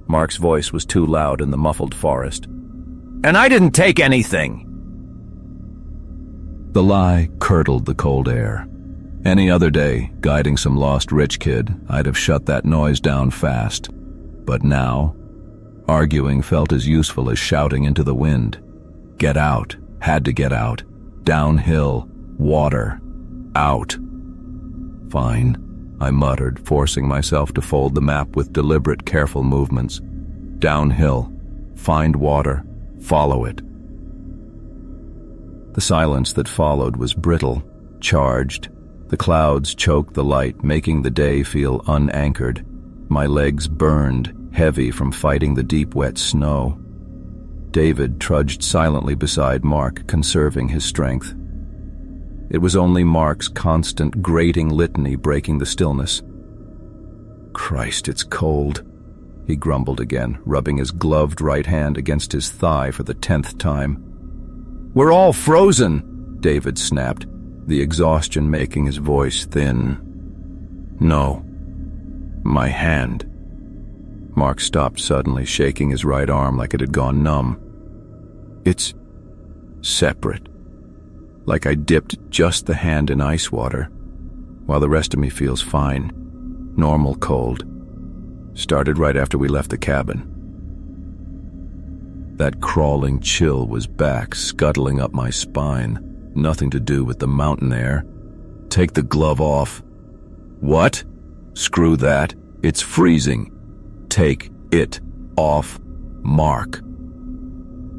Mark's voice was too loud in the muffled forest. And I didn't take anything. The lie curdled the cold air. Any other day, guiding some lost rich kid, I'd have shut that noise down fast. But now, arguing felt as useful as shouting into the wind. Get out. Had to get out. Downhill. Water. Out. Fine, I muttered, forcing myself to fold the map with deliberate, careful movements. Downhill. Find water. Follow it. The silence that followed was brittle, charged. The clouds choked the light, making the day feel unanchored. My legs burned, heavy from fighting the deep, wet snow. David trudged silently beside Mark, conserving his strength. It was only Mark's constant, grating litany breaking the stillness. Christ, it's cold, he grumbled again, rubbing his gloved right hand against his thigh for the 10th time. We're all frozen, David snapped, the exhaustion making his voice thin. No. My hand. Mark stopped suddenly, shaking his right arm like it had gone numb. It's separate. Like I dipped just the hand in ice water, while the rest of me feels fine. Normal cold. Started right after we left the cabin. That crawling chill was back, scuttling up my spine. Nothing to do with the mountain air. Take the glove off. What? Screw that. It's freezing. Take it off, Mark.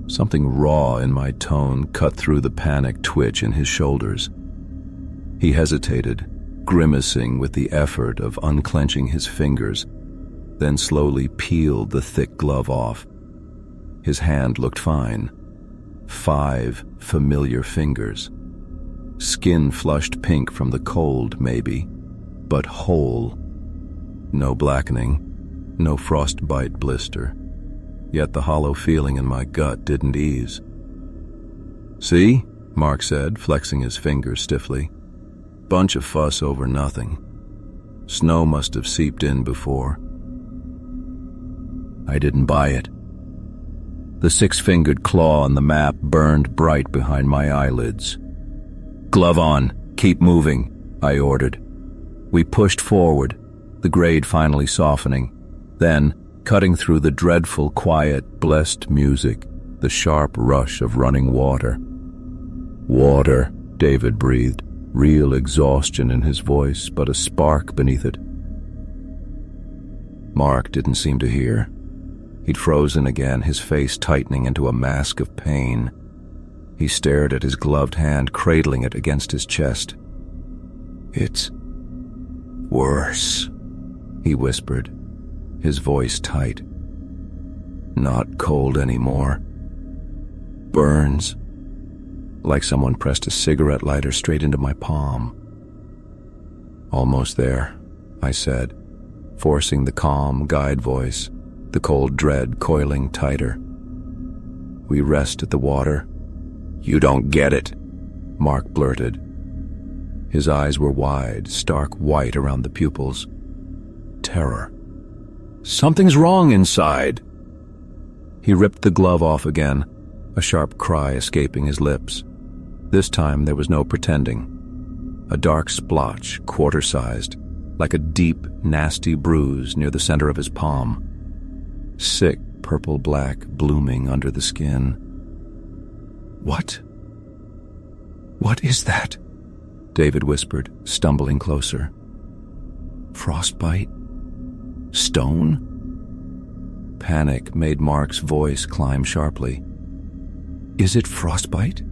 Something raw in my tone cut through the panic twitch in his shoulders. He hesitated, grimacing with the effort of unclenching his fingers, then slowly peeled the thick glove off. His hand looked fine. 5 familiar fingers. Skin flushed pink from the cold, maybe, but whole. No blackening, no frostbite blister. Yet the hollow feeling in my gut didn't ease. See? Mark said, flexing his fingers stiffly. Bunch of fuss over nothing. Snow must have seeped in before. I didn't buy it. The 6-fingered claw on the map burned bright behind my eyelids. Glove on. Keep moving, I ordered. We pushed forward, the grade finally softening. Then, cutting through the dreadful, quiet, blessed music, the sharp rush of running water, "Water," David breathed, real exhaustion in his voice, but a spark beneath it. Mark didn't seem to hear. He'd frozen again, his face tightening into a mask of pain. He stared at his gloved hand, cradling it against his chest. "It's worse," he whispered, his voice tight. "Not cold anymore. Burns. Like someone pressed a cigarette lighter straight into my palm." "Almost there," I said, forcing the calm guide voice, the cold dread coiling tighter. We rest at the water. "You don't get it," Mark blurted. His eyes were wide, stark white around the pupils. Terror. "Something's wrong inside." He ripped the glove off again, a sharp cry escaping his lips. This time there was no pretending. A dark splotch, quarter-sized, like a deep, nasty bruise near the center of his palm. Sick purple-black blooming under the skin. What is that?" David whispered, stumbling closer. "Frostbite? Stone?" Panic made Mark's voice climb sharply. "Is it frostbite?"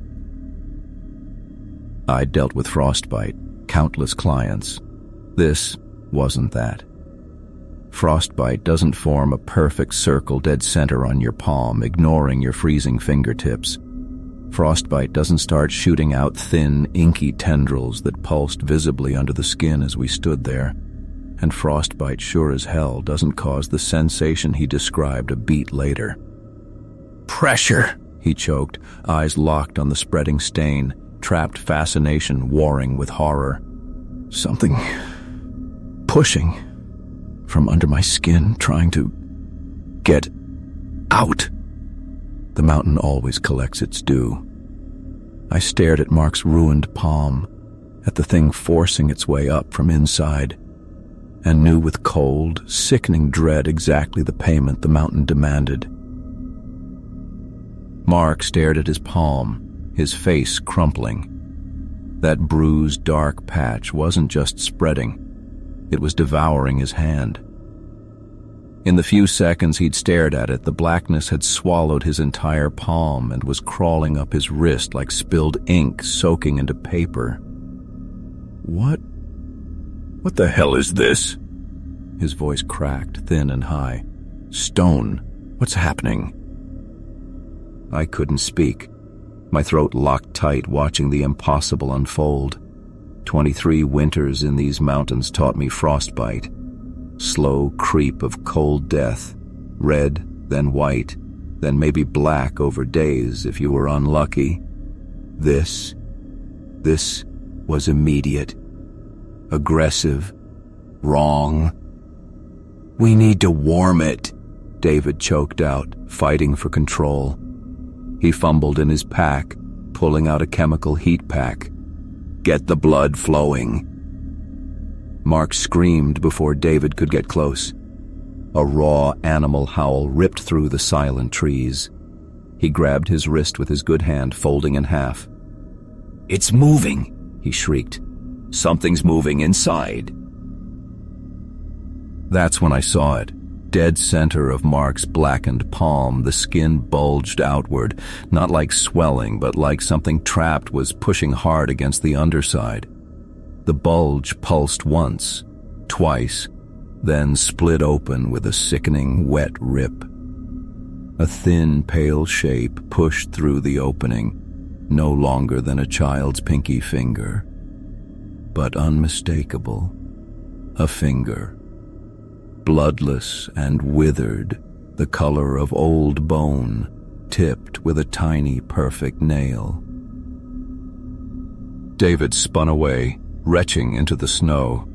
I'd dealt with frostbite, countless clients. This wasn't that. Frostbite doesn't form a perfect circle dead center on your palm, ignoring your freezing fingertips. Frostbite doesn't start shooting out thin, inky tendrils that pulsed visibly under the skin as we stood there. And frostbite sure as hell doesn't cause the sensation he described a beat later. "Pressure," he choked, eyes locked on the spreading stain, trapped fascination warring with horror. "Something pushing from under my skin, trying to get out." The mountain always collects its due. I stared at Mark's ruined palm, at the thing forcing its way up from inside, and knew with cold, sickening dread exactly the payment the mountain demanded. Mark stared at his palm, his face crumpling. That bruised, dark patch wasn't just spreading, it was devouring his hand. In the few seconds he'd stared at it, the blackness had swallowed his entire palm and was crawling up his wrist like spilled ink soaking into paper. What the hell is this?" His voice cracked, thin and high. "Stone, what's happening?" I couldn't speak. My throat locked tight, watching the impossible unfold. 23 winters in these mountains taught me frostbite. Slow creep of cold death, red, then white, then maybe black over days if you were unlucky. This was immediate, aggressive, wrong. "We need to warm it," David choked out, fighting for control. He fumbled in his pack, pulling out a chemical heat pack. "Get the blood flowing." Mark screamed before David could get close. A raw animal howl ripped through the silent trees. He grabbed his wrist with his good hand, folding in half. "It's moving," he shrieked. "Something's moving inside." That's when I saw it. Dead center of Mark's blackened palm, the skin bulged outward, not like swelling, but like something trapped was pushing hard against the underside. The bulge pulsed once, twice, then split open with a sickening, wet rip. A thin, pale shape pushed through the opening, no longer than a child's pinky finger, but unmistakable. A finger. Bloodless and withered, the color of old bone, tipped with a tiny, perfect nail. David spun away, retching into the snow.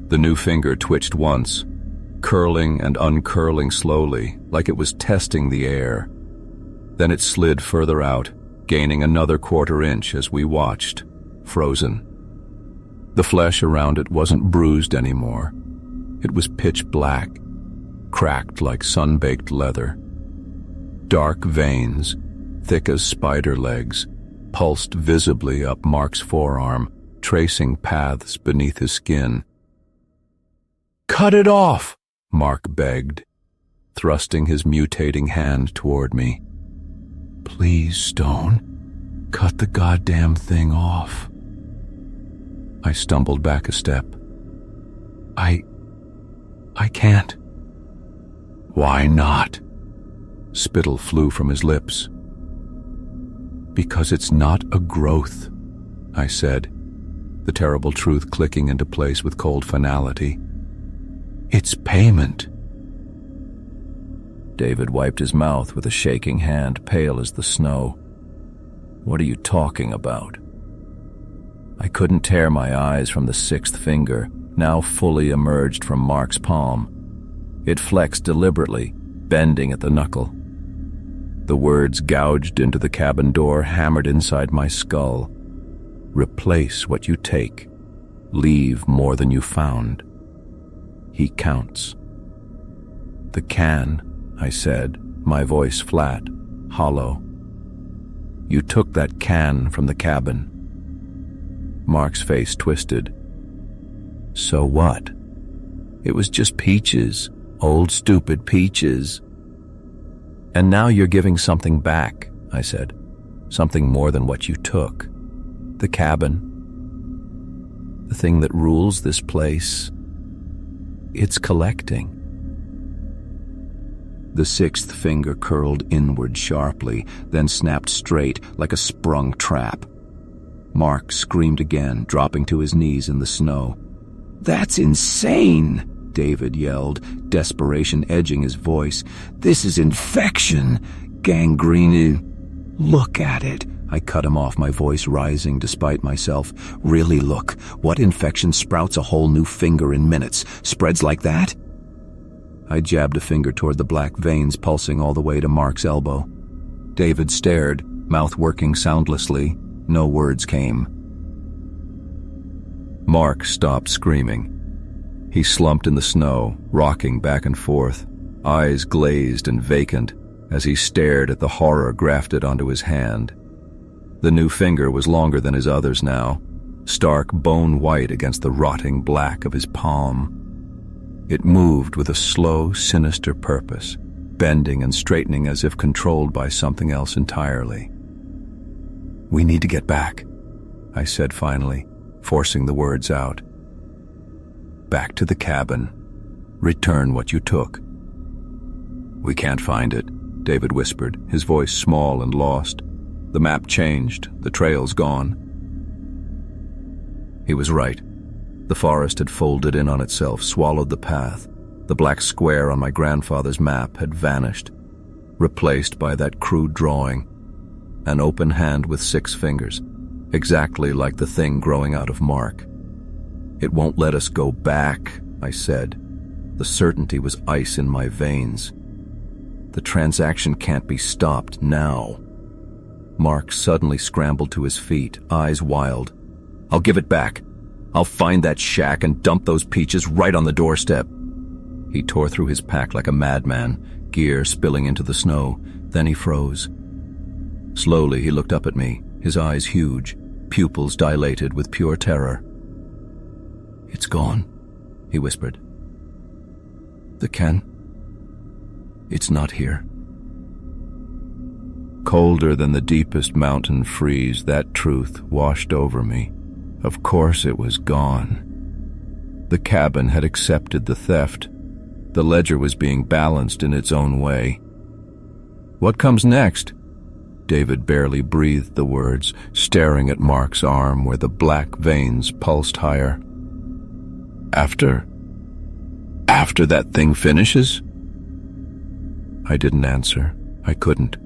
The new finger twitched once, curling and uncurling slowly, like it was testing the air. Then it slid further out, gaining another quarter-inch as we watched, frozen. The flesh around it wasn't bruised anymore. It was pitch black, cracked like sun-baked leather. Dark veins, thick as spider legs, pulsed visibly up Mark's forearm, tracing paths beneath his skin. "Cut it off!" Mark begged, thrusting his mutating hand toward me. "Please, Stone, cut the goddamn thing off." I stumbled back a step. I can't." "Why not?" Spittle flew from his lips. "Because it's not a growth," I said, the terrible truth clicking into place with cold finality. "It's payment." David wiped his mouth with a shaking hand, pale as the snow. "What are you talking about?" I couldn't tear my eyes from the sixth finger, now fully emerged from Mark's palm. It flexed deliberately, bending at the knuckle. The words gouged into the cabin door hammered inside my skull. "Replace what you take. Leave more than you found. He counts." "The can," I said, my voice flat, hollow. "You took that can from the cabin." Mark's face twisted. "So what? It was just peaches, old stupid peaches." "And now you're giving something back," I said. "Something more than what you took. The cabin. The thing that rules this place. It's collecting." The sixth finger curled inward sharply, then snapped straight like a sprung trap. Mark screamed again, dropping to his knees in the snow. "That's insane!" David yelled, desperation edging his voice. "This is infection! Gangrene! Look at it!" I cut him off, my voice rising despite myself. "Really look. What infection sprouts a whole new finger in minutes? Spreads like that?" I jabbed a finger toward the black veins pulsing all the way to Mark's elbow. David stared, mouth working soundlessly. No words came. Mark stopped screaming. He slumped in the snow, rocking back and forth, eyes glazed and vacant as he stared at the horror grafted onto his hand. The new finger was longer than his others now, stark bone white against the rotting black of his palm. It moved with a slow, sinister purpose, bending and straightening as if controlled by something else entirely. "We need to get back," I said finally, forcing the words out. "Back to the cabin. Return what you took." "We can't find it," David whispered, his voice small and lost. "The map changed. The trail's gone." He was right. The forest had folded in on itself, swallowed the path. The black square on my grandfather's map had vanished, replaced by that crude drawing, an open hand with 6 fingers, exactly like the thing growing out of Mark. "It won't let us go back," I said. The certainty was ice in my veins. "The transaction can't be stopped now." Mark suddenly scrambled to his feet, eyes wild. "I'll give it back. I'll find that shack and dump those peaches right on the doorstep." He tore through his pack like a madman, gear spilling into the snow. Then he froze. Slowly he looked up at me, his eyes huge, pupils dilated with pure terror. "It's gone," he whispered. "The can. It's not here." Colder than the deepest mountain freeze, that truth washed over me. Of course it was gone. The cabin had accepted the theft. The ledger was being balanced in its own way. "What comes next?" David barely breathed the words, staring at Mark's arm where the black veins pulsed higher. After that thing finishes?" I didn't answer. I couldn't.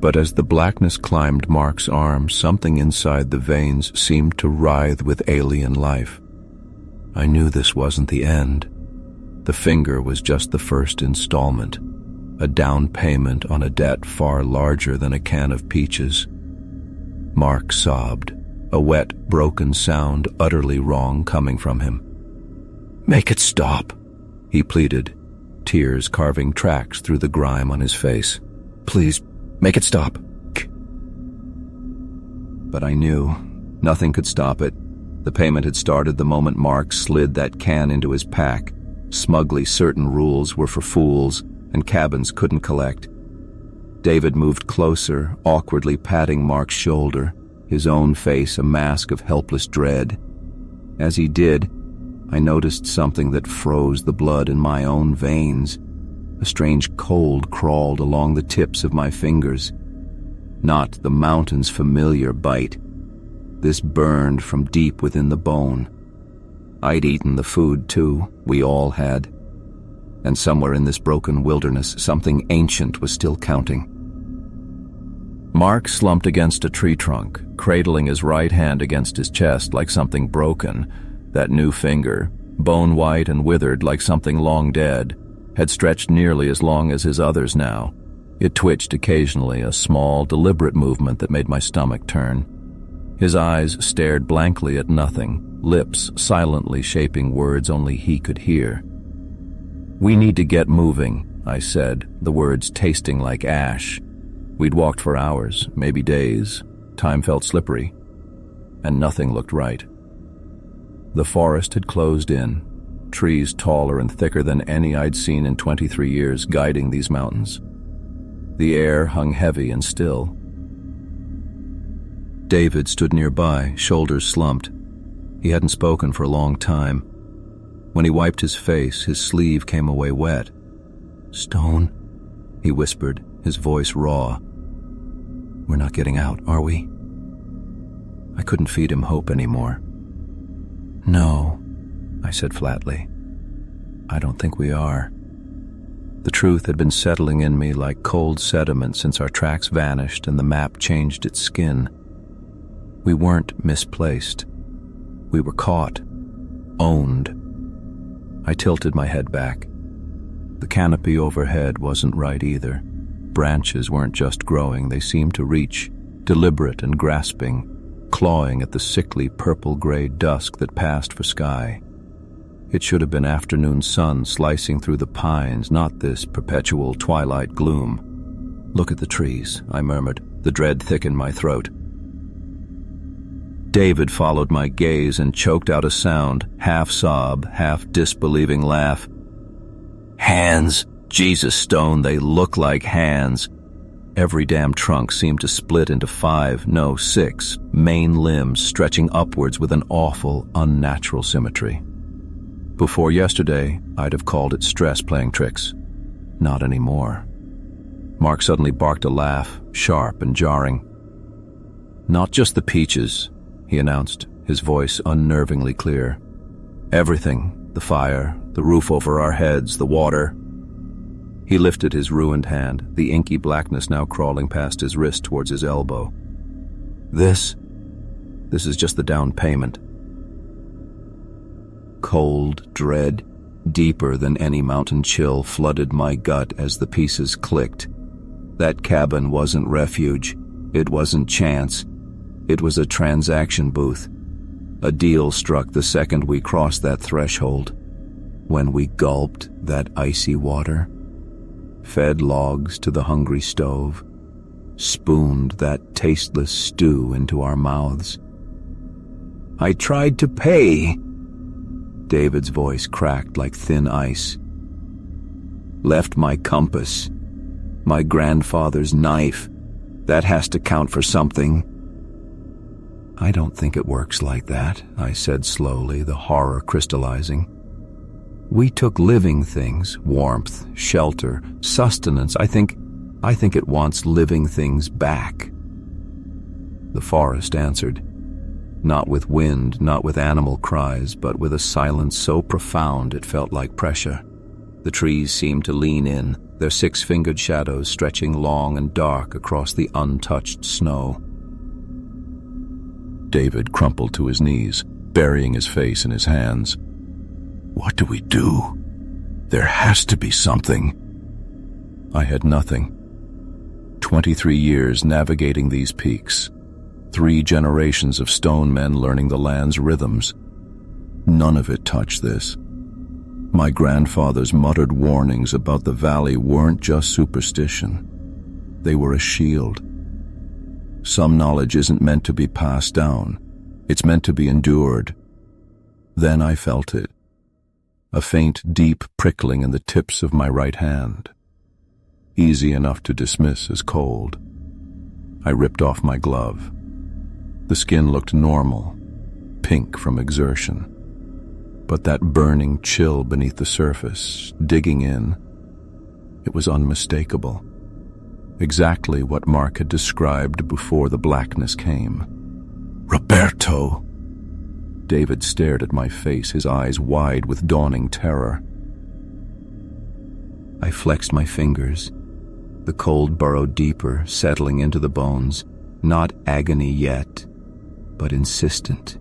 But as the blackness climbed Mark's arm, something inside the veins seemed to writhe with alien life. I knew this wasn't the end. The finger was just the first installment, a down payment on a debt far larger than a can of peaches. Mark sobbed, a wet, broken sound utterly wrong coming from him. "Make it stop," he pleaded, tears carving tracks through the grime on his face. "Please, make it stop." But I knew. Nothing could stop it. The payment had started the moment Mark slid that can into his pack. Smugly certain rules were for fools, and cabins couldn't collect. David moved closer, awkwardly patting Mark's shoulder, his own face a mask of helpless dread. As he did, I noticed something that froze the blood in my own veins. A strange cold crawled along the tips of my fingers. Not the mountain's familiar bite. This burned from deep within the bone. I'd eaten the food too, we all had. And somewhere in this broken wilderness, something ancient was still counting. Mark slumped against a tree trunk, cradling his right hand against his chest like something broken. That new finger, bone-white and withered like something long dead, had stretched nearly as long as his others now. It twitched occasionally, a small, deliberate movement that made my stomach turn. His eyes stared blankly at nothing, lips silently shaping words only he could hear. "We need to get moving," I said, the words tasting like ash. We'd walked for hours, maybe days. Time felt slippery, and nothing looked right. The forest had closed in, trees taller and thicker than any I'd seen in 23 years guiding these mountains. The air hung heavy and still. David stood nearby, shoulders slumped. He hadn't spoken for a long time. When he wiped his face, his sleeve came away wet. "Stone," he whispered, his voice raw. "We're not getting out, are we?" I couldn't feed him hope anymore. "No," I said flatly. "I don't think we are." The truth had been settling in me like cold sediment since our tracks vanished and the map changed its skin. We weren't misplaced. We were caught. Owned. I tilted my head back. The canopy overhead wasn't right either. Branches weren't just growing, they seemed to reach, deliberate and grasping, clawing at the sickly purple-gray dusk that passed for sky. It should have been afternoon sun slicing through the pines, not this perpetual twilight gloom. "Look at the trees," I murmured, the dread thick in my throat. David followed my gaze and choked out a sound, half sob, half disbelieving laugh. "Hands! Jesus, Stone, they look like hands." Every damn trunk seemed to split into 5, no 6, main limbs stretching upwards with an awful, unnatural symmetry. Before yesterday, I'd have called it stress playing tricks. Not anymore. Mark suddenly barked a laugh, sharp and jarring. "Not just the peaches," he announced, his voice unnervingly clear. "Everything, the fire, the roof over our heads, the water." He lifted his ruined hand, the inky blackness now crawling past his wrist towards his elbow. This is just the down payment." Cold dread, deeper than any mountain chill, flooded my gut as the pieces clicked. That cabin wasn't refuge. It wasn't chance. It was a transaction booth. A deal struck the second we crossed that threshold. When we gulped that icy water, fed logs to the hungry stove, spooned that tasteless stew into our mouths. "I tried to pay." David's voice cracked like thin ice. "Left my compass, my grandfather's knife. That has to count for something." "I don't think it works like that," I said slowly, the horror crystallizing. "We took living things, warmth, shelter, sustenance. I think it wants living things back." The forest answered. Not with wind, not with animal cries, but with a silence so profound it felt like pressure. The trees seemed to lean in, their 6-fingered shadows stretching long and dark across the untouched snow. David crumpled to his knees, burying his face in his hands. "What do we do? There has to be something." I had nothing. 23 years navigating these peaks. 3 generations of stone men learning the land's rhythms. None of it touched this. My grandfather's muttered warnings about the valley weren't just superstition. They were a shield. Some knowledge isn't meant to be passed down. It's meant to be endured. Then I felt it. A faint, deep prickling in the tips of my right hand. Easy enough to dismiss as cold. I ripped off my glove. The skin looked normal, pink from exertion. But that burning chill beneath the surface, digging in, it was unmistakable. Exactly what Mark had described before the blackness came. "Roberto!" David stared at my face, his eyes wide with dawning terror. I flexed my fingers. The cold burrowed deeper, settling into the bones. Not agony yet, but insistent,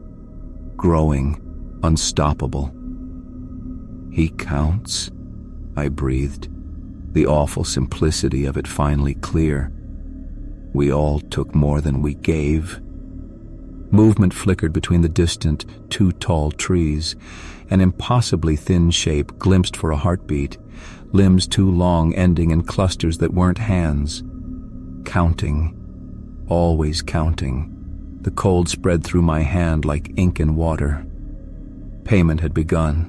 growing, unstoppable. "He counts," I breathed, the awful simplicity of it finally clear. We all took more than we gave. Movement flickered between the distant, two tall trees, an impossibly thin shape glimpsed for a heartbeat, limbs too long ending in clusters that weren't hands. Counting, always counting. The cold spread through my hand like ink in water. Payment had begun.